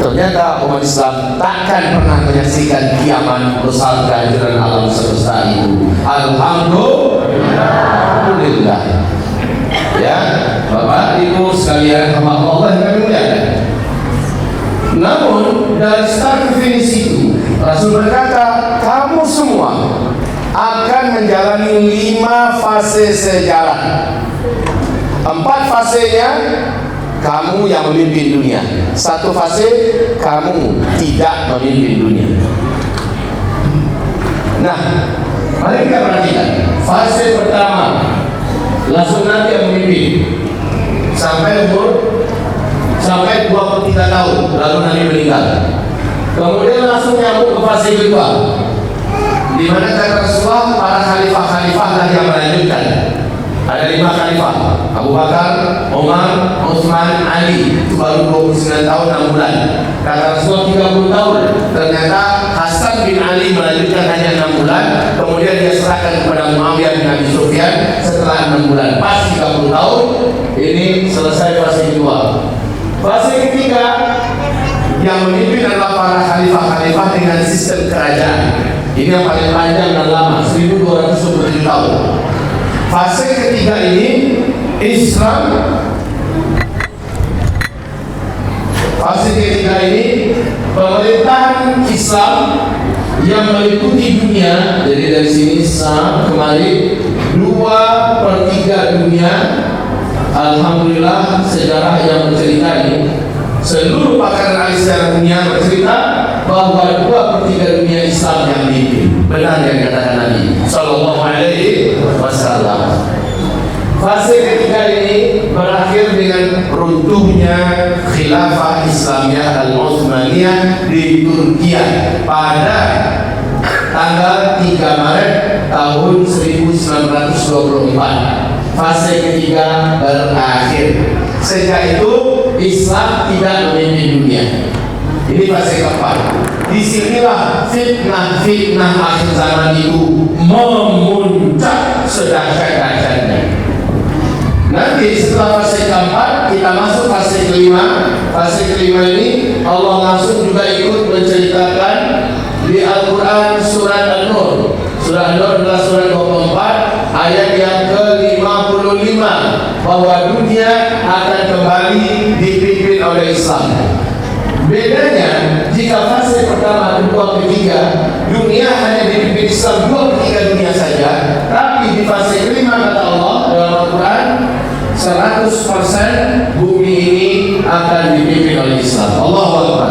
ternyata umat Islam takkan pernah menyaksikan kiamat besar kehancuran alam semesta itu. Alhamdulillah. Ya, Bapak Ibu sekalian, hamba Allah yang kami muliakan. Namun dari start ke finish itu, Rasul berkata, kamu semua akan menjalani 5 fase sejarah. 4 fasenya kamu yang memimpin dunia. 1 fase kamu tidak memimpin dunia. Nah, mari kita perhatikan. Fase pertama, langsung nanti yang memimpin sampai 23 tahun, lalu Nabi meninggal. Kemudian langsung nyambung ke fase kedua, di mana kata Rasulullah para khalifah-khalifah lah yang melanjutkan. Ada 5 khalifah, Abu Bakar, Umar, Utsman, Ali. Itu baru 29 tahun 6 bulan. Kata Rasulullah 30 tahun. Ternyata Hasan bin Ali melanjutkan hanya 6 bulan. Kemudian dia serahkan kepada Muawiyah bin Abi Sufyan setelah 6 bulan. Pas 30 tahun. Ini selesai fase kedua. Fase ketiga yang memimpin adalah para khalifah-khalifah dengan sistem kerajaan. Ini yang paling panjang dan lama, 1227 tahun. Fase ketiga ini Islam. Fase ketiga ini pemerintahan Islam yang meliputi dunia. Jadi dari sini kemari 2/3 dunia. Alhamdulillah sejarah yang bercerita ini, seluruh pakar ahli sejarah dunia bercerita bahwa 2/3 dunia Islam yang dipimpin. Benar yang dikatakan Nabi Sallallahu Alaihi Wasallam. Fase ketiga ini berakhir dengan runtuhnya khilafah Islamiyah Al-Utsmaniyah di Turkiya pada tanggal 3 Maret tahun 1924. Fase ketiga berakhir. Sejak itu Islam tidak memimpin dunia. Ini fase keempat. Disinilah fitnah-fitnah akhir zaman itu memuncak sedahsyat-dahsyatnya. Nanti setelah fase keempat kita masuk fase kelima. Fase kelima ini Allah langsung juga ikut menceritakan di Al-Quran surat An-Nur. Surat An-Nur adalah surat 24 ayat yang ke-55, bahwa dunia akan kembali dipimpin oleh Islam. Bedanya, jika fase pertama, kedua, ketiga dunia hanya dipimpin Islam 2/3 dunia saja, tapi di fase kelima kata Allah dalam Al-Quran 100% bumi ini akan dipimpin oleh Islam. Allahu Akbar.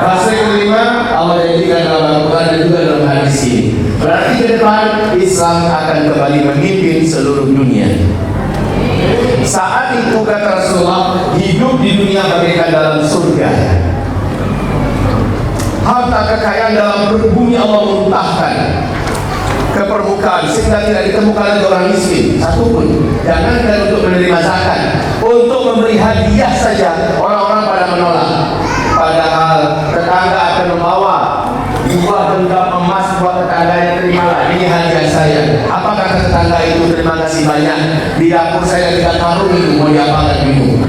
Fase kelima Allah janjikan dalam Al-Quran dan juga dalam hadis ini. Berarti ke depan Islam akan kembali memimpin seluruh dunia. Saat itu kata Rasulullah, hidup di dunia bagaikan dalam surga. Harta kekayaan dalam bumi Allah muntahkan ke permukaan sehingga tidak ditemukan lagi orang miskin satupun. Jangankan untuk menerima zakat, untuk memberi hadiah saja orang-orang pada menolak. Padahal tetangga akan membawa 2 genggam emas buat tetangganya, terimalah, ini hadiah saya. Apa kata tetangga itu? Terima kasih banyak. Di dapur saya 3 karung itu, mau diapakan bingung.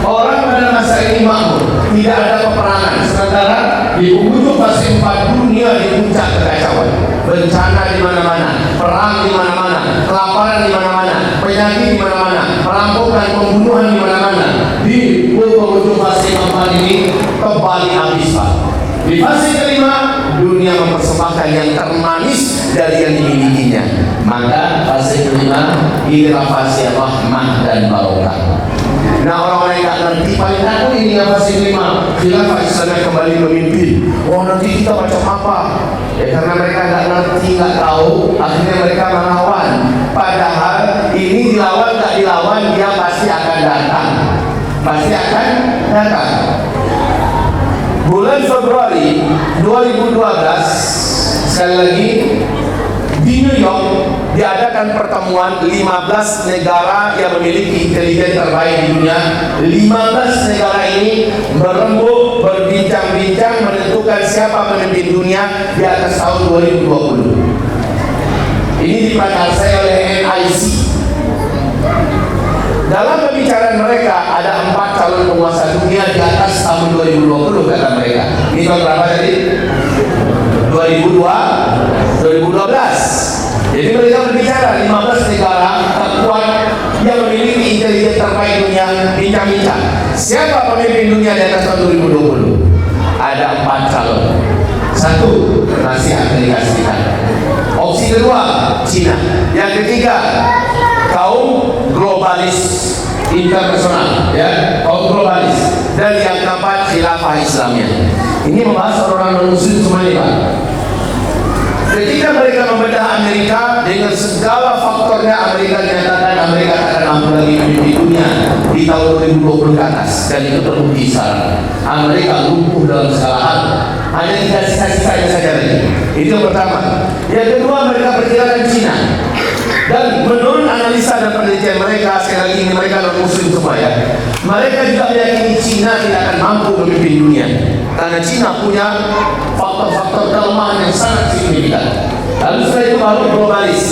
Orang pada masa ini makmur, tidak ada peperangan. Sementara di ujung fase 4 dunia di puncak kekacauan. Bencana di mana-mana, perang di mana-mana, kelaparan di mana-mana, penyakit di mana-mana, perampokan, pembunuhan di mana-mana. Di ujung fase 4 ini kembali habis, Pak. Di fase kelima, dunia mempersembahkan yang termanis dari yang dimilikinya. Maka fase kelima inilah fase rahmah dan barokah. Nah, orang-orang yang nggak ngerti paling takut ini yang fase kelima, khilafah Islamiyah kembali memimpin. Oh, nanti kita macam apa? Ya karena mereka nggak ngerti, nggak tahu, akhirnya mereka melawan. Padahal ini dilawan nggak dilawan, dia pasti akan datang. Pasti akan datang. Bulan Februari 2012, sekali lagi di New York diadakan pertemuan 15 negara yang memiliki intelijen terbaik di dunia. 15 negara ini berembuk, berbincang-bincang menentukan siapa pemimpin dunia di atas tahun 2020. Ini diprakarsai oleh NIC. Dalam pembicaraan mereka ada 4 calon penguasa dunia di atas tahun 2020 kata mereka. Ini tahun berapa tadi? 2012. Jadi mereka berbicara 15 negara terkuat yang memiliki intelijen terbaik dunia bincang-bincang. Siapa pemimpin dunia di atas tahun 2020? Ada 4 calon. 1, masih Amerika Serikat. Opsi kedua, Cina. Yang ketiga, kaum globalis internasional, ya, kaum globalis. Dan yang keempat, khilafah Islamiyah. Ini membahas orang-orang non-muslim semua ini, Pak. Ketika mereka membedah Amerika dengan segala faktornya, Amerika dinyatakan Amerika akan mampu lagi memimpin dunia di tahun 2020 ke atas, dan itu terbukti sekarang. Amerika lumpuh dalam segala hal. Hanya 3 sisa-sisanya saja lagi. Itu yang pertama. Yang kedua, mereka perkirakan Cina. Dan menurut analisa dan penelitian mereka, sekali lagi ini mereka non-muslim semua ya, mereka juga meyakini Cina tidak akan mampu memimpin dunia karena Cina punya faktor-faktor kelemahan yang sangat signifikan. Lalu setelah itu baru globalis,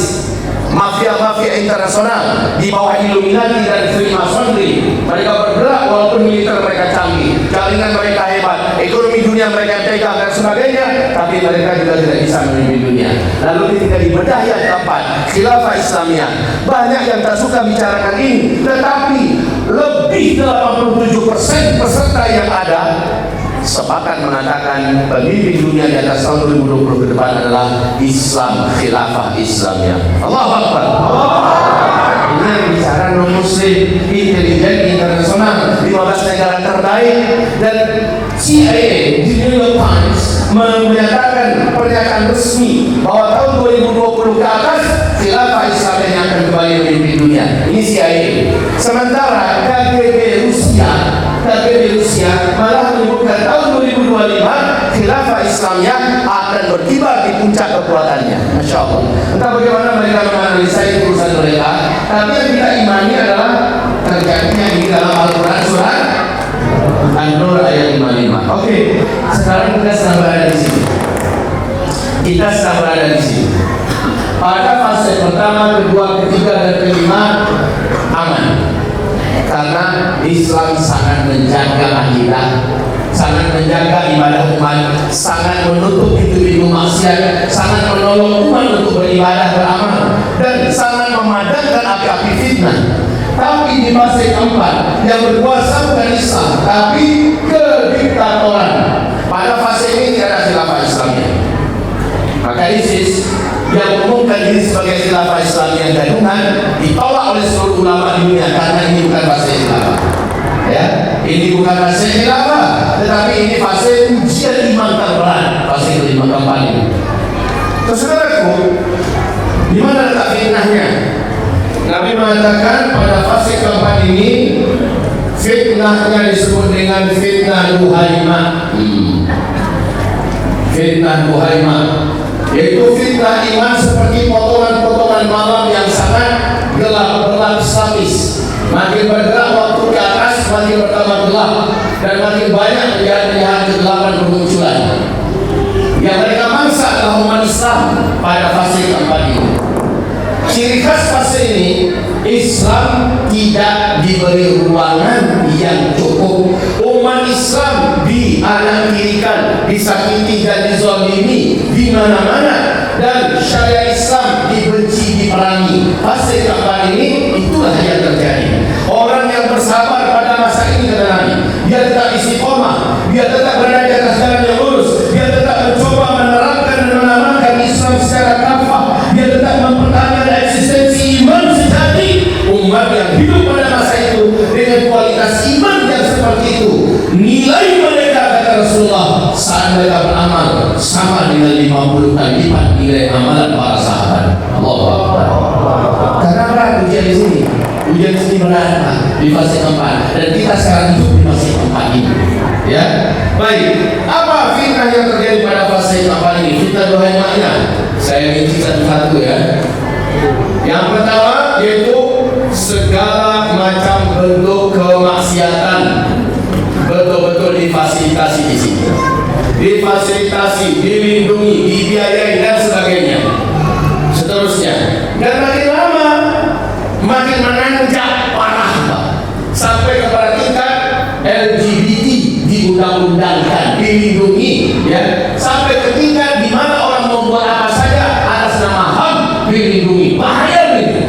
mafia-mafia internasional di bawah Illuminati dan Freemasonry. Mereka bergerak walaupun militer mereka canggih, jaringan mereka hebat, ekonomi dunia mereka pegang dan sebagainya, tapi mereka juga tidak bisa memimpin dunia. Lalu ketika dibedah yang keempat, khilafah Islamiyah, banyak yang tak suka bicarakan ini, tetapi lebih 87% peserta yang ada sepakat mengatakan pemimpin dunia di atas tahun 2020 ke depan adalah Islam, khilafah Islamiyah. Allahu Akbar. Ini yang bicara non-muslim, intelijen internasional, 15 negara terbaik, dan CIA di New York Times menyatakan pernyataan resmi bahwa tahun 2020 ke atas khilafah Islamiyah yang akan kembali memimpin dunia. Ini CIA. Sementara KGB Rusia malah menyebutkan tahun 2025 khilafah Islamiyah akan berkibar di puncak kekuatannya. Masya Allah. Entah bagaimana mereka menganalisa itu urusan mereka, tapi yang kita imani adalah terjadinya di dalam Al-Quran surat An-Nur ayat 55. Oke, sekarang kita sedang berada di sini. Pada fase pertama, kedua, ketiga, dan kelima aman. Karena Islam sangat menjaga akidah, sangat menjaga ibadah umat, sangat menutup pintu-pintu maksiat, sangat menolong umat untuk beribadah beramal, dan sangat memadamkan api-api fitnah. Tapi di fase keempat, yang berkuasa bukan Islam, tapi kediktatoran. Pada fase ini tidak ada khilafah Islamiyah. Maka ISIS yang mengumumkan diri sebagai khilafah Islamiyah gadungan ditolak oleh seluruh ulama di dunia karena ini bukan fase khilafah. Ya, ini bukan fase khilafah, tetapi ini fase ujian iman terberat, fase kelima keempat ini. Saudaraku, di mana letak fitnahnya? Nabi mengatakan pada fase keempat ini fitnahnya disebut dengan fitnah Duhaimah. Fitnah Duhaimah, yaitu fitnah iman seperti potongan-potongan malam yang sangat gelap, berlapis-lapis. Makin bergerak waktu ke atas, makin bertambah gelap, dan makin banyak penjahat-penjahat kegelapan bermunculan. Yang mereka mangsa adalah umat Islam pada fase keempat ini. Ciri khas fase ini, Islam tidak diberi ruangan yang cukup. Umat Islam dianaktirikan, disakiti dan dizalimi di mana-mana, dan syariat Islam dibenci, diperangi. Fase keempat ini, itulah yang terjadi. Orang yang bersabar pada masa ini kata Nabi, dia tetap istiqomah, dia tetap berada di atas jalan yang lurus, dia tetap mencoba menerapkan dan mengamalkan Islam secara kafah, dia tetap mempertahankan eksistensi iman sejati. Umat yang hidup pada masa itu dengan kualitas kualitas iman yang seperti itu, nilai mereka kata Rasulullah saat mereka beramal sama dengan 50 kali lipat nilai amalan para sahabat. Allahu Akbar. Karena berat ujian di sini. Ujian di sini berat di fase keempat, dan kita sekarang hidup di fase keempat ini. Ya, baik. Apa fitnah yang terjadi pada fase keempat ini? Fitnah dua yang makna. Saya rinci satu-satu ya. Yang pertama yaitu segala macam bentuk kemaksiatan betul-betul difasilitasi di sini. Difasilitasi, dilindungi, dibiayai dan sebagainya. Seterusnya. Dan makin lama makin menanjak parah, Pak. Sampai kepada tingkat LGBT diundang-undangkan, dilindungi, ya. Sampai ke tingkat di mana orang membuat apa saja atas nama HAM dilindungi. Bahaya ini.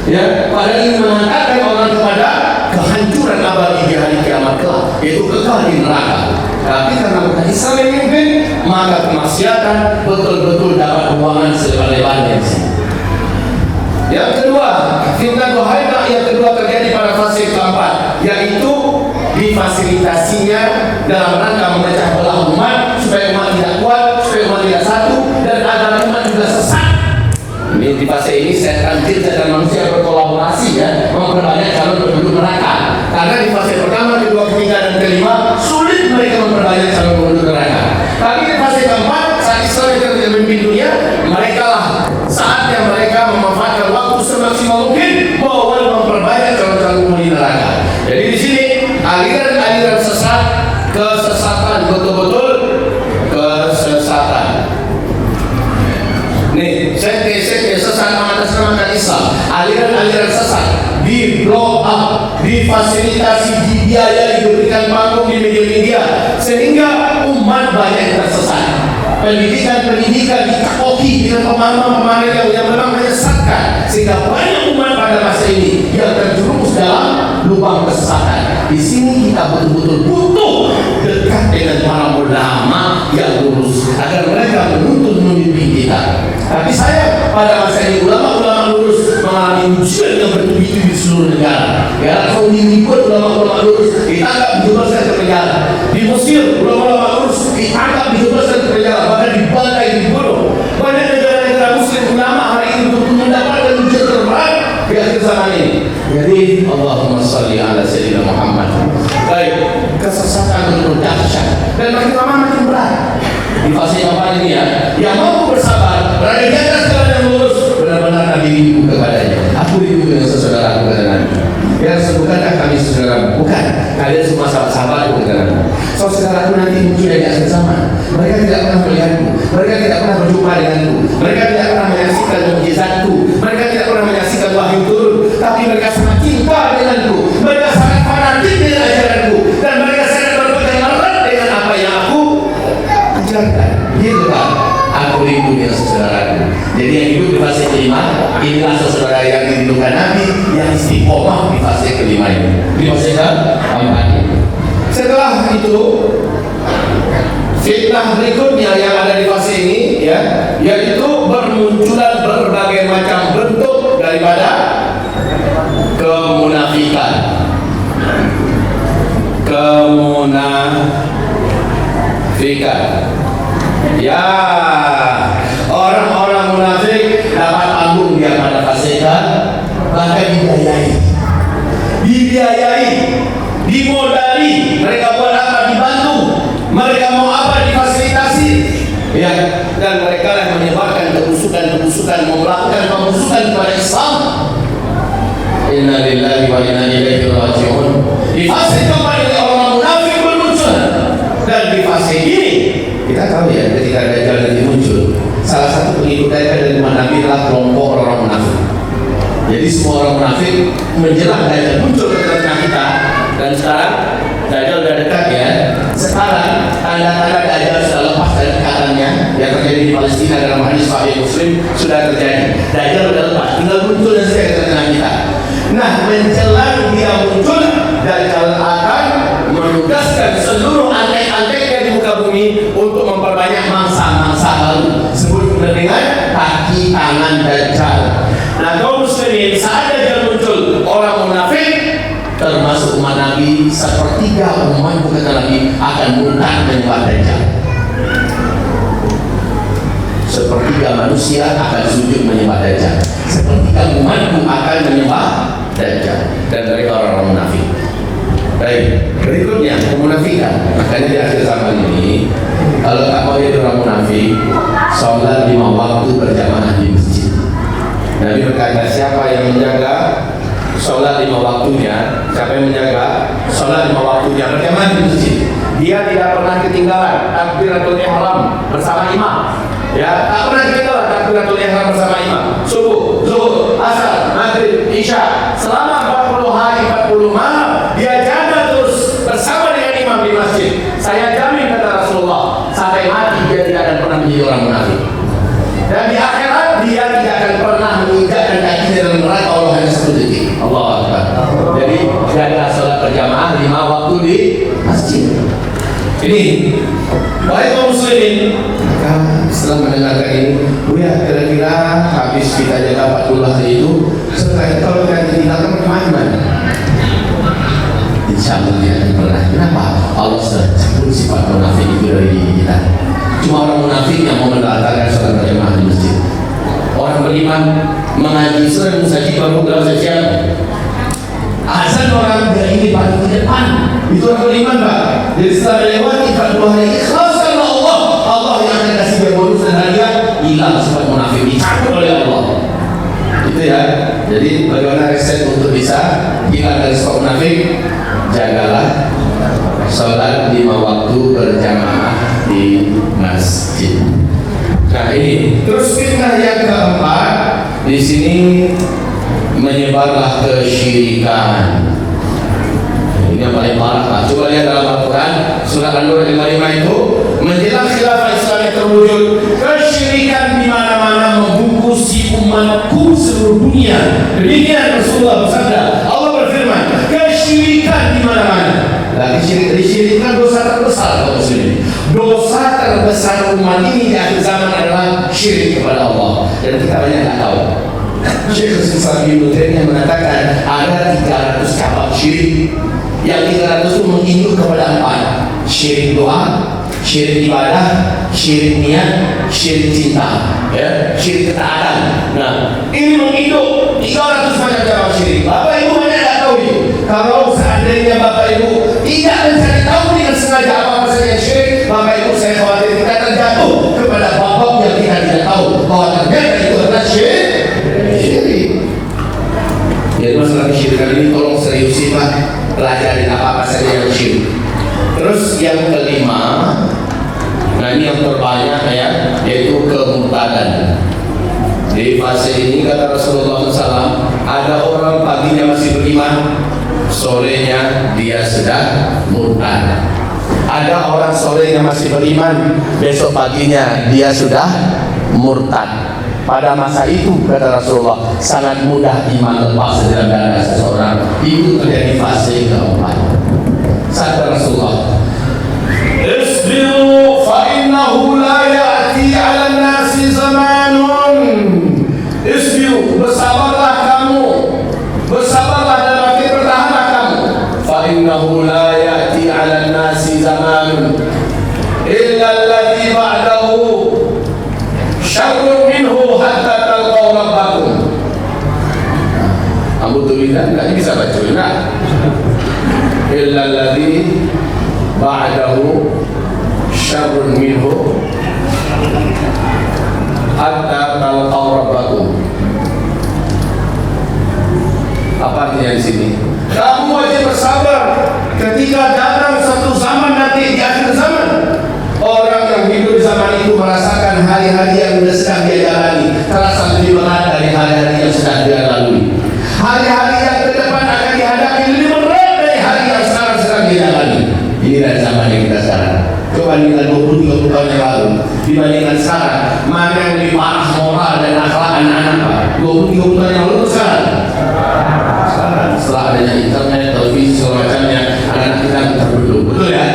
Ya, padahal ini mengantarkan orang kepada kehancuran abadi di hari kiamat kelak, yaitu kekal di neraka. Tapi karena bukan Islam yang memimpin, maka kemaksiatan betul-betul dapat ruangan selebar-lebarnya di sini. Yang kedua, fitnah dohaina yang kedua terjadi pada fase keempat, yaitu difasilitasinya dalam rangka memecah belah umat supaya umat tidak kuat, supaya umat tidak satu, dan agar umat juga sesat. Ini di fase ini setan, jin dan manusia berkolaborasi ya, memperbanyak calon penduduk neraka. Karena di fase pertama, kedua, ketiga, dan kelima sulit mereka memperbanyak calon penduduk neraka. Tapi di fase keempat, saat Islam yang tidak memimpin dunia, mereka lah saatnya mereka memanfaatkan waktu semaksimal mungkin bahwa memperbanyak calon-calon penghuni neraka. Jadi di sini aliran-aliran sesat, kesesatan, betul-betul kesesatan. Nih, sekte sesat mengatasnamakan Islam, aliran-aliran sesat di blow up, difasilitasi, dibiayai, diberikan panggung di media-media sehingga umat banyak yang tersesat. Pendidikan ditakoki dengan pemahaman-pemahaman yang memang menyesatkan, sehingga banyak umat pada masa ini yang terjerumus dalam lubang kesesatan. Di sini kita betul-betul butuh dekat dengan para ulama yang lurus agar mereka menuntun memimpin kita. Tapi saya pada masa ini ulama-ulama lurus mengalami ujian yang bertubi-tubi di seluruh negara. Ya, Saudi dibuat ulama-ulama lurus ditangkap, dijebaskan ke penjara. Di Mesir ulama-ulama lurus ditangkap, dijebaskan ke penjara, bahkan dibantai, dibunuh. Banyak negara-negara Muslim ulama hari ini untuk mendapatkan ujian terberat di akhir zaman ini. Jadi Allahumma salli ala sayyidina Muhammad. Baik, kesesatan betul dahsyat dan makin lama makin berat. Di fase keempat ini ya, yang mampu bersabar berada di atas jalan yang lurus, benar-benar Nabi rindu kepadanya. Aku rindu dengan saudara-saudaraku, kata Nabi. Ya, bukankah kami saudara? Bukan. Kalian semua sahabat-sahabatku, kata Nabi. Saudaraku nanti muncul dari akhir zaman. Mereka tidak pernah melihatku, mereka tidak pernah berjumpa denganku, mereka tidak pernah menyaksikan mukjizatku, mereka tidak pernah menyaksikan wahyu turun, tapi mereka sangat cinta denganku, mereka sangat fanatik dengan ajaranku, dan mereka sangat berpegang erat dengan apa yang aku ajarkan. Gitu Pak, aku rindu dengan saudaraku. Jadi yang hidup di fase kelima, inilah saudara yang dirindukan Nabi, yang istiqomah di fase kelima ini, di fase keempat ini. Setelah itu, fitnah berikutnya yang ada di fase ini ya, yaitu bermunculan berbagai macam bentuk daripada kemunafikan. Ya, orang-orang munafik dapat panggung dia pada fase bahkan dibiayai, dimodali. Mereka buat apa? Dibantu. Mereka mau apa? Difasilitasi. Ya, dan mereka yang menyebarkan kebusukan, melakukan pembusukan kepada Islam. Inna lillahi wa inna ilaihi raji'un. Di fase keempat ini orang munafik bermuncul, dan di fase ini kita tahu ya, ketika Dajjal nanti muncul, salah satu pengikut Dajjal dari umat Nabi adalah kelompok orang munafik. Jadi semua orang munafik menjelang Dajjal muncul ke tengah kita, dan sekarang Dajjal sudah dekat ya. Sekarang tanda-tanda Dajjal sudah lepas dari ikatannya yang terjadi di Palestina dalam hadis Sahih Muslim sudah terjadi. Dajjal sudah lepas, tinggal muncul dan sudah ke tengah kita. Nah, menjelang dia muncul, Dajjal akan menugaskan seluruh antek-anteknya di muka bumi untuk memperbanyak mangsa-mangsa baru, sebut dengan kaki tangan Dajjal. Nah, kaum muslimin, saat Dajjal muncul, orang munafik termasuk termasuk umat Nabi, sepertiga umatku kata Nabi akan murtad menyembah Dajjal. Sepertiga manusia akan sujud menyembah Dajjal, sepertiga umatku akan menyembah Dajjal, dan mereka orang-orang munafik. Baik, berikutnya kemunafikan. Makanya di akhir zaman ini, kalau tak mau jadi orang munafik, sholat 5 waktu berjamaah di masjid. Nabi berkata, siapa yang menjaga sholat 5 waktunya, siapa yang menjaga sholat 5 waktunya berjamaah di masjid, dia tidak pernah ketinggalan takbiratul ihram bersama imam. Ya, tak pernah ketinggalan takbiratul ihram bersama imam. Subuh, zuhur, asar, maghrib, isya, selama 40 hari 40 malam dia jaga terus bersama dengan imam di masjid. Saya jamin kata Rasulullah, sampai mati dia tidak akan pernah menjadi orang munafik. Dan di akhirat dia tidak akan pernah menginjakkan kakinya dalam neraka Allah hanya 10 detik. Allahu Akbar. Jadi jaga sholat berjamaah 5 waktu di masjid. Ini baik kaum muslimin, setelah mendengarkan ini, Buya, kira-kira habis kita jaga 40 hari itu, setelah itu kalau kita ditinggalkan kemana? Insya Allah tidak akan pernah. Kenapa? Allah sudah cabut sifat munafik itu dari diri kita. Cuma orang munafik yang mau mendatangan sholat berjamaah di masjid. Orang beriman mengaji surah Musajid baru dalam sesiap. Azan orang dia ini paling di depan. Itu orang beriman, Pak. Jadi setelah melewati 40 hari ikhlas karena Allah, Allah yang akan kasih dia bonus dan hadiah, hilang sifat munafik, dicabut oleh Allah. Itu ya. Jadi bagaimana reset untuk bisa hilang dari sifat munafik? Jagalah sholat 5 waktu berjamaah di masjid. Nah ini terus fitnah yang keempat di sini, menyebarlah kesyirikan. Ini yang paling parah, Pak. Coba lihat dalam Al-Quran surah An-Nur 55 itu, menjelang khilafah Islam yang terwujud, kesyirikan di mana-mana membungkusi umatku seluruh dunia. Demikian Rasulullah bersabda. Allah berfirman, kesyirikan di mana-mana. Lagi syirik kan dosa terbesar kaum muslimin. Dosa terbesar umat ini di akhir zaman adalah syirik kepada Allah, dan kita banyak tak tahu. Syekh Islam Ibnu Taimiyah mengatakan ada 300 cabang syirik. Yang 300 itu menginduk kepada 4: syirik doa, syirik ibadah, syirik niat, syirik cinta, ya, syirik ketaatan. Nah, ini menginduk 300 macam cabang syirik. Bapak Ibu banyak tak tahu itu. Kalau seandainya Bapak Ibu tidak mencari tahu dengan sengaja apa saja syirik, Bapak Ibu saya khawatir kita terjatuh kepada babak yang kita tidak tahu bahwa ternyata itu adalah syirik. Jadi masalah kesyirikan ini tolong seriusin, Pak. Pelajarin apa saja yang syirik. Terus yang kelima, nah ini yang terbanyak ya, yaitu kemurtadan. Di fase ini kata Rasulullah SAW, ada orang paginya masih beriman, sorenya dia sudah murtad. Ada orang sorenya masih beriman, besok paginya dia sudah murtad. Pada masa itu kata Rasulullah, sangat mudah iman lepas dalam dada seseorang. Itu terjadi fase keempat. Sabda Rasulullah, isbiru fa innahu la ya'ti 'ala nasi zamanun. Isbiru, bersabarlah kamu, bersabarlah dalam arti bertahanlah kamu. Fa innahu la ya'ti 'ala nasi zamanun illa alladhi ba'dahu syarrun minhu hatta talqaw rabbakum. Ambu tulisan enggak bisa baca enggak? Illa alladhi ba'dahu syarrun minhu hatta talqaw rabbakum. Apa artinya di sini? Kamu wajib bersabar ketika datang satu zaman nanti di akhir zaman. Orang yang hidup di zaman itu merasakan hari-hari yang sedang dia jalani terasa lebih berat dari hari-hari yang sedang dia lalui. Hari-hari yang ke depan akan dihadapi lebih berat dari hari yang sekarang sedang dia jalani. Ini dari zaman yang kita sekarang. Coba dengan 20-30 tahun yang lalu dibandingkan sekarang, mana yang lebih parah moral dan akhlak anak-anak, Pak? 20-30 tahun yang lalu sekarang. Setelah adanya internet, televisi, segala macamnya, anak kita terduduk. Betul ya?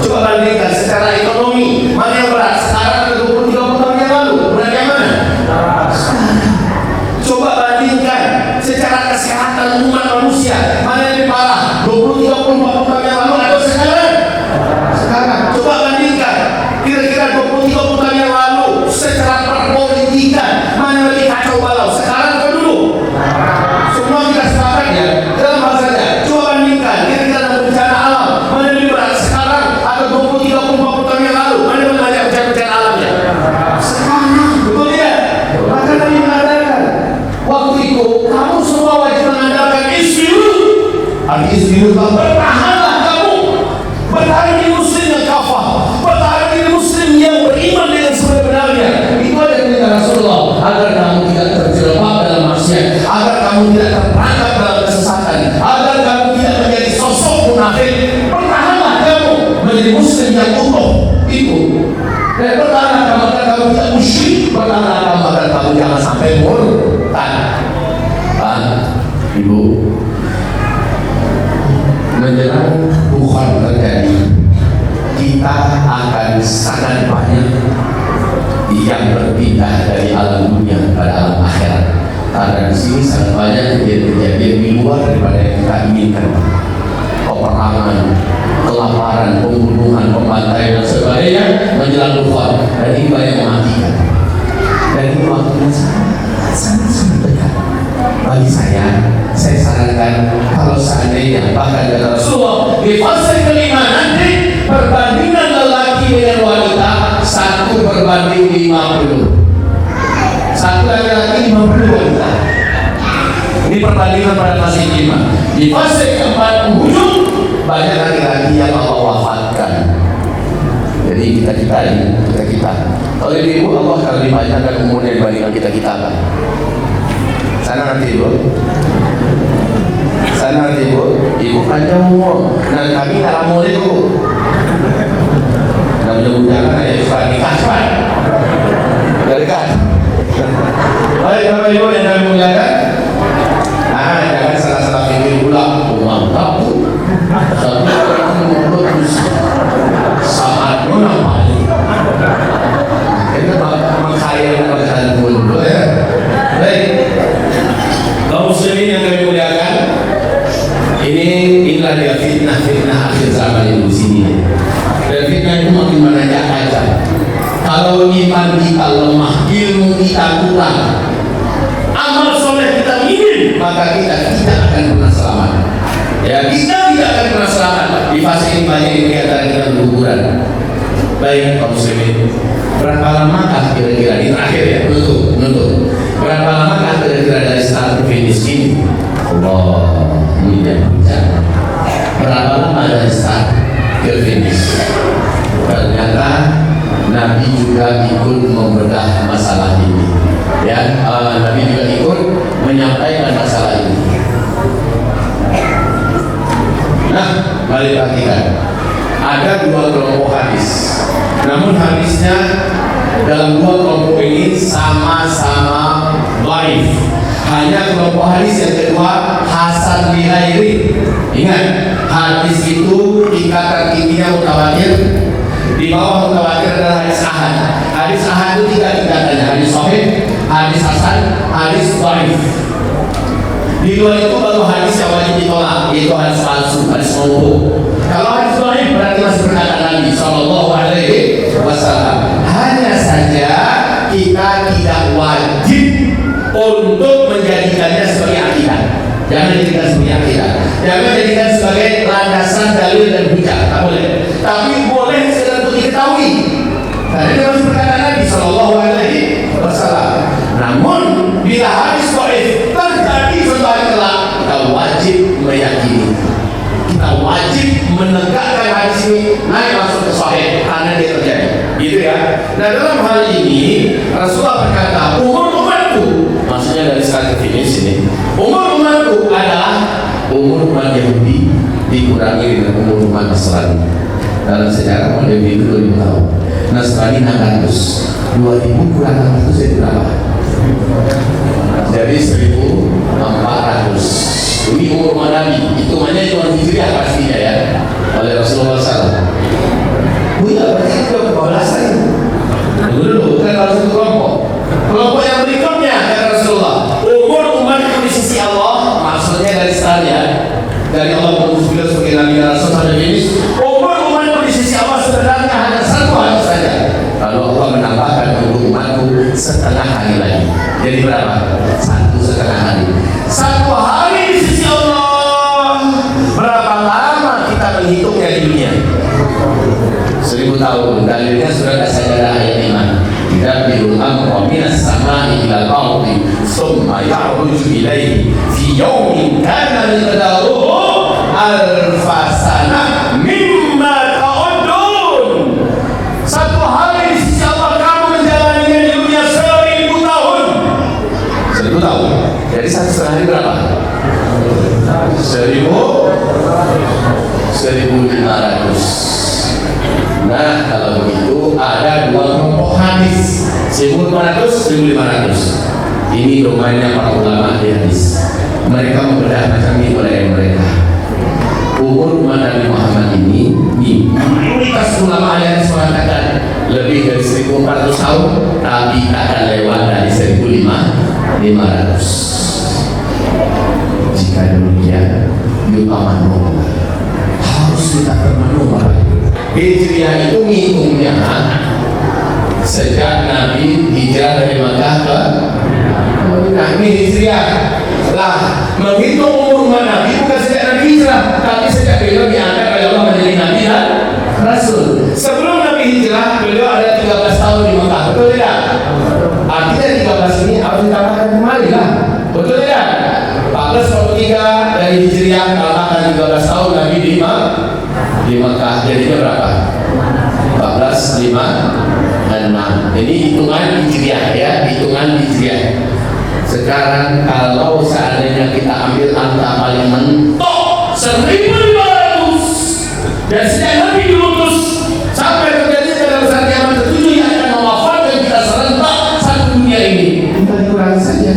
Coba bandingkan secara ekonomi, mana yang berat sekarang ke 20-30 tahun yang lalu? Berat yang mana? Coba bandingkan secara kesehatan umat manusia, mana yang lebih parah? 20 Artinya seribu tahun bertahanlah kamu, bertahan di muslim yang kafah, bertahan di muslim yang beriman dengan sebenarnya. Itu ada perintah Rasulullah agar kamu tidak terjerembab dalam maksiat, agar kamu tidak terperangkap dalam kesesatan, agar kamu tidak menjadi sosok munafik. Bertahanlah kamu menjadi muslim yang utuh itu. Dan bertahanlah kamu agar kamu tidak musyrik, bertahanlah kamu agar kamu jangan sampai murtad. Ibu, menjelang Tuhan terjadi, kita akan sangat banyak yang berpindah dari alam dunia pada alam akhirat. Karena di sini sangat banyak kejadian-kejadian di luar daripada yang kita inginkan. Peperangan, kelaparan, pembunuhan, pembantaian dan sebagainya menjelang Tuhan, dan ini banyak mematikan. Dan ini waktunya sangat dekat. Bagi saya sarankan kalau seandainya bahkan kata Rasulullah di fase kelima nanti perbandingan lelaki dengan wanita 1 berbanding 50. 1 laki-laki 50 wanita. Ini perbandingan pada fase kelima. Di fase keempat penghujung banyak laki-laki yang Allah wafatkan. Jadi kita. Kalau ibu Allah akan lebih banyak dan umurnya dibandingkan kita kan. Sana nanti ibu panjang umur dan kami dalam umur itu dan mudah-mudahan ya cepat nikah cepat dekat. Baik Bapak Ibu yang kami muliakan, jangan salah-salah pikir pula mantap saat namanya itu mengkhayal dengan dulu ya. Baik kaum muslimin yang kami muliakan, inilah dia fitnah akhir zaman di sini. Dan fitnah itu makin menanjak. Kalau iman kita lemah, ilmu kita kurang, amal soleh kita minim, maka kita tidak akan pernah selamat. Ya, kita tidak akan pernah selamat. Di fase ini banyak yang kelihatan kita berguguran. Baik kaum muslimin, berapa lamakah kira-kira di terakhir ya menutup? Berapa lamakah kira-kira dari start ke finish ini? Allah mulia. Berapa lama dari start ke finish? Ternyata Nabi juga ikut membedah masalah ini. Ya, Nabi juga ikut menyampaikan masalah ini. Nah, mari perhatikan. Ada 2 kelompok hadis. Namun hadisnya dalam 2 kelompok ini sama-sama dhaif. Hanya kelompok hadis yang kedua hasan li ghairi. Ingat, hadis itu tingkatan tingginya mutawatir. Di bawah mutawatir adalah hadis ahad. Hadis ahad itu 3 tingkatannya: hadis sahih, hadis hasan, hadis dhaif. Di 2 itu baru hadis yang wajib ditolak, yaitu hadis palsu, hadis maudu. Kalau hadis dhaif berarti masih berkata Nabi Sallallahu Alaihi Wasallam. Hanya saja kita tidak wajib untuk menjadikannya sebagai akidah. Jangan jadikan sebagai akidah. Jangan jadikan sebagai landasan dalil dan hujah. Tak boleh. Tapi boleh sekedar untuk diketahui. Karena itu masih berkata Nabi Sallallahu Alaihi Wasallam. Namun bila hadis dhaif terjadi suatu hari kelak, kita wajib meyakini. Kita wajib menegakkan hadis ini naik masuk ke sahih karena dia terjadi. Gitu ya. Nah dalam hal ini Rasulullah berkata, umur umatku, maksudnya dari start ke finish ini, umur umatku adalah umur umat Yahudi dikurangi dengan umur umat Nasrani. Dalam sejarah umat Yahudi itu 2000 tahun, Nasrani 600. 2000 kurang 600 jadi berapa? Jadi 1400. Ini umur umat Nabi, hitungannya cuma hijriah pastinya ya, oleh Rasulullah SAW. Iya, berarti itu kebablasan. Dulu kan harus satu kelompok. Kelompok yang berikutnya kata Rasulullah, umur umatku di sisi Allah, maksudnya dari startnya, dari Allah mengutus beliau sebagai Nabi dan Rasul sampai finish. Umur umatku di sisi Allah sebenarnya hanya 1 hari saja. Lalu Allah menambahkan umur umatku setengah hari lagi. Jadi berapa? 1,5 hari. 1 hari di sisi Allah. Berapa lama kita menghitungnya di dunia? 1000 tahun. Dalilnya sudah As-Sajdah ayat 5. Yudabbirul amra minas sama'i ilal ardi tsumma ya'ruju ilaihi fi yawmin kana miqdaruhu alfasana mimma ta'udun. Satu hari di sisi Allah kamu menjalaninya di dunia 1000 tahun. 1000 tahun. Jadi 1,5 hari berapa? 1.500. Nah, kalau begitu ada dua kelompok hadis, 1.400, 1.500. Ini domainnya para ulama di hadis. Mereka membedah macam ini oleh mereka. Umur Nabi Muhammad ini, mayoritas ulama hadis mengatakan lebih dari 1.400 tahun, tapi tak akan lewat dari 1.500. Jika demikian, yuk aman, harus kita termenung. Hijriah itu ngitungnya sejak Nabi hijrah dari Makkah ke Madinah. Ini hijriah lah, menghitung umur Nabi bukan sejak Nabi hijrah, tapi sejak beliau diangkat oleh Allah menjadi Nabi dan Rasul. Sebelum Nabi hijrah, beliau ada 13 tahun di Makkah, betul tidak? Artinya 13 ini harus ditambahkan kembali lah, betul tidak? 14 dari hijriah tambahkan 13 tahun Nabi di Makkah, jadinya berapa? 14, 5, 6. Ini hitungan hijriah ya, hitungan hijriah. Sekarang kalau seandainya kita ambil angka paling mentok 1.500, dan sejak Nabi diutus sampai terjadi dalam saat kiamat tertuju yang akan mewafatkan kita serentak satu dunia ini, kita dikurangi saja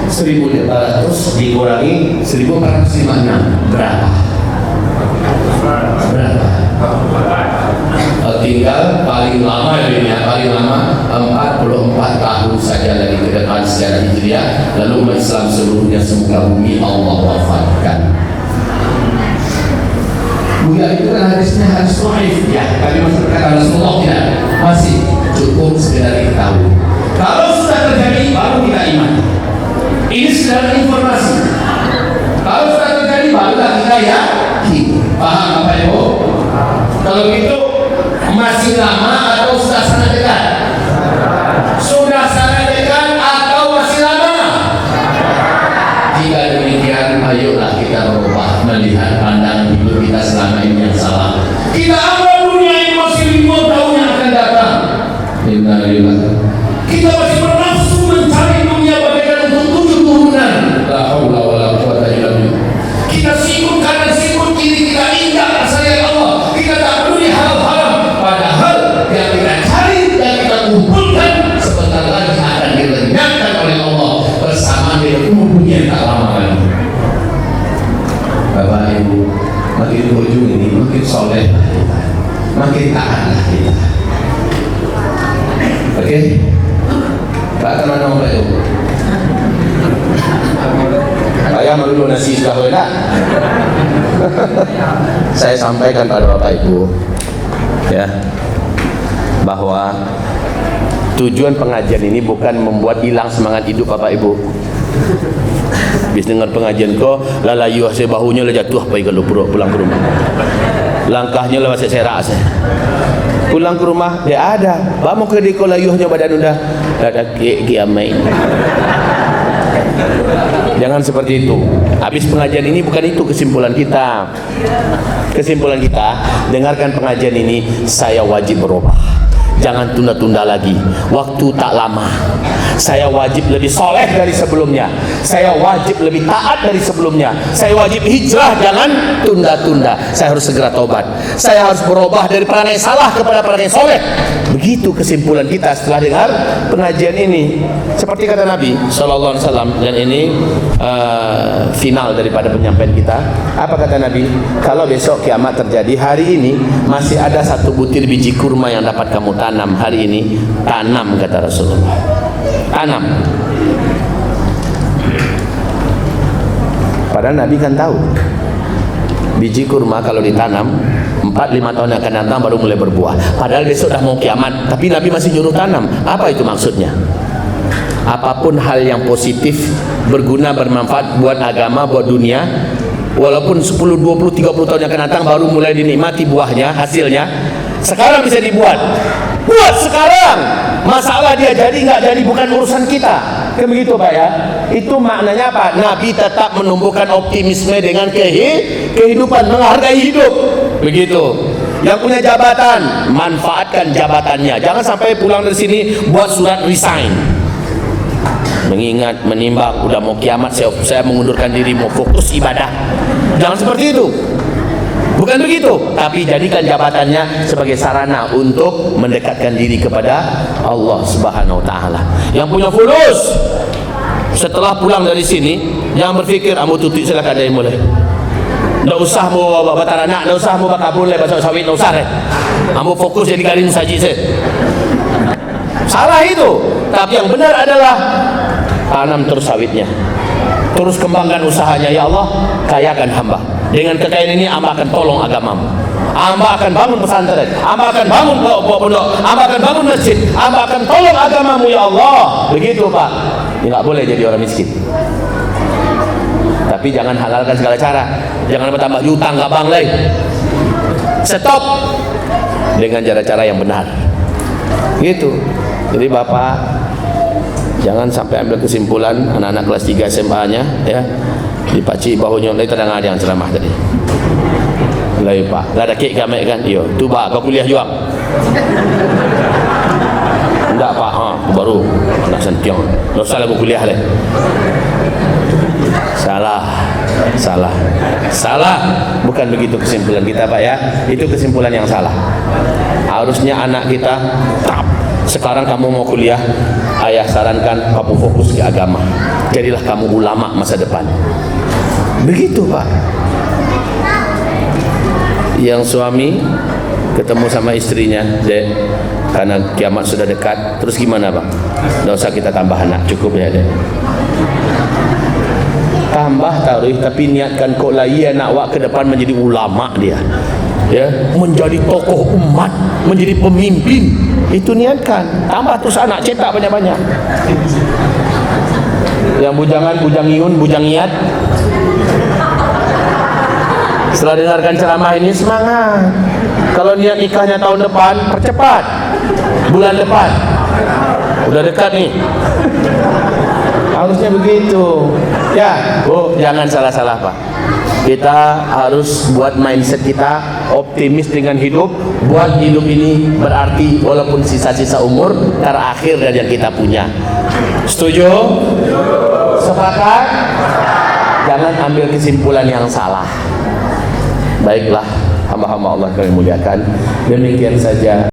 1.500 dikurangi 1.456 berapa? Tinggal paling lama ini ya, paling lama 44 tahun saja lagi ke depan secara hijriah, lalu umat Islam seluruhnya semoga bumi Allah wafatkan. Buya itu kan hadisnya hadis dhaif ya, kami masih berkata Rasulullah tidak, masih cukup sekedar kita tahu. Kalau sudah terjadi baru kita iman. Ini sekedar informasi. Kalau sudah terjadi barulah kita yakin. Paham Bapak Ibu? Kalau gitu masih lama atau sudah sangat dekat? Sudah sangat dekat atau masih lama? Jika demikian, ayolah kita berubah melihat pandangan hidup kita selama ini yang salah. Kita anggap dunia ini masih 5 tahun yang akan datang. Innalillahi. Kita masih bernafsu mencari dunia bagaikan untuk 7 turunan. La haula wala quwwata illa billah. Kita sikut kanan sikut kiri, kita injak syariat Allah. Kita tak peduli hal haram. Padahal yang kita cari dan kita kumpulkan sebentar lagi akan dilenyapkan oleh Allah bersama dengan umurnya yang tak lama lagi. Bapak Ibu, makin ujung ini makin soleh kita, makin taatlah kita. Oke, Pak teman nomor itu. Ayah dulu nasi sudah enak. Saya sampaikan pada Bapak Ibu ya, bahwa tujuan pengajian ini bukan membuat hilang semangat hidup Bapak Ibu. Bis dengar pengajian kau lalayu saya bahunya lah jatuh pergi kalau pulang ke rumah, langkahnya lah masih serak saya pulang ke rumah dia ada bamu ke diko layuhnya badan udah ada kiamai. Jangan seperti itu. Habis pengajian ini bukan itu kesimpulan kita. Kesimpulan kita, dengarkan pengajian ini, saya wajib berubah. Jangan tunda-tunda lagi. Waktu tak lama. Saya wajib lebih soleh dari sebelumnya. Saya wajib lebih taat dari sebelumnya. Saya wajib hijrah, jangan tunda-tunda. Saya harus segera taubat. Saya harus berubah dari perangai salah kepada perangai soleh. Begitu kesimpulan kita setelah dengar pengajian ini. Seperti kata Nabi Sallallahu Alaihi Wasallam, dan ini final daripada penyampaian kita. Apa kata Nabi? Kalau besok kiamat terjadi, hari ini masih ada satu butir biji kurma yang dapat kamu tanam hari ini, tanam kata Rasulullah. Tanam. Padahal Nabi kan tahu biji kurma kalau ditanam 4-5 tahun yang akan datang baru mulai berbuah. Padahal besok dah mau kiamat, tapi Nabi masih nyuruh tanam. Apa itu maksudnya? Apapun hal yang positif, berguna, bermanfaat buat agama, buat dunia, walaupun 10, 20, 30 tahun yang akan datang baru mulai dinikmati buahnya, hasilnya, sekarang bisa dibuat. buat sekarang. Masalah dia jadi nggak jadi bukan urusan kita. Kan begitu Pak ya. Itu maknanya apa? Nabi tetap menumbuhkan optimisme dengan kehidupan, menghargai hidup. Begitu. Yang punya jabatan, manfaatkan jabatannya. Jangan sampai pulang dari sini buat surat resign. Mengingat, menimbang, udah mau kiamat, saya mengundurkan diri, mau fokus ibadah. Jangan seperti itu. Bukan begitu, tapi jadikan jabatannya sebagai sarana untuk mendekatkan diri kepada Allah Subhanahu wa taala. Yang punya fulus, setelah pulang dari sini, jangan berpikir ambo tutup silakan dari mulai. Nggak usah mau batar anak, nggak usah mau bakabul le basah sawit, nggak usah le. Ambo fokus jadi garin saji se. Salah itu. Tapi yang benar adalah tanam terus sawitnya. Terus kembangkan usahanya, ya Allah, kayakan hamba. Dengan kekayaan ini hamba akan tolong agamamu. Hamba akan bangun pesantren, hamba akan bangun pondok, hamba akan bangun masjid, hamba akan tolong agamamu, ya Allah. Begitu Pak. Ya, nggak boleh jadi orang miskin. Tapi jangan halalkan segala cara. Jangan tambah hutang nggak bang lagi. Stop dengan cara-cara yang benar. Gitu. Jadi Bapak jangan sampai ambil kesimpulan anak-anak kelas 3 SMA-nya ya dipaci bahunya oleh terang ada yang ceramah tadi. Lai Pak, lah ada kek kami kan? Yo, tu Pak, kau kuliah juga. Enggak Pak, baru nak sentiong. Enggak usah lah kuliah le. Salah. Bukan begitu kesimpulan kita Pak ya. Itu kesimpulan yang salah. Harusnya anak kita tap. Sekarang kamu mau kuliah, ayah sarankan kamu fokus ke agama. Jadilah kamu ulama masa depan. Begitu Pak. Yang suami ketemu sama istrinya, Dek, karena kiamat sudah dekat. Terus gimana Bang? Nggak usah kita tambah anak, cukup ya Dek. Tambah taruh, tapi niatkan kok lah iya nak wak ke depan menjadi ulama dia. Ya, menjadi tokoh umat, menjadi pemimpin. Itu niatkan. Tambah terus anak, cetak banyak-banyak. Yang bujangan, bujang iun, bujang niat. Setelah dengarkan ceramah ini semangat. Kalau niat nikahnya tahun depan, percepat. Bulan depan. Udah dekat nih. Harusnya begitu. Ya, Bu, jangan salah-salah Pak. Kita harus buat mindset kita optimis dengan hidup. Buat hidup ini berarti walaupun sisa-sisa umur terakhir dari yang kita punya. Setuju? Sepakat? Jangan ambil kesimpulan yang salah. Baiklah, hamba-hamba Allah kami muliakan. Demikian saja.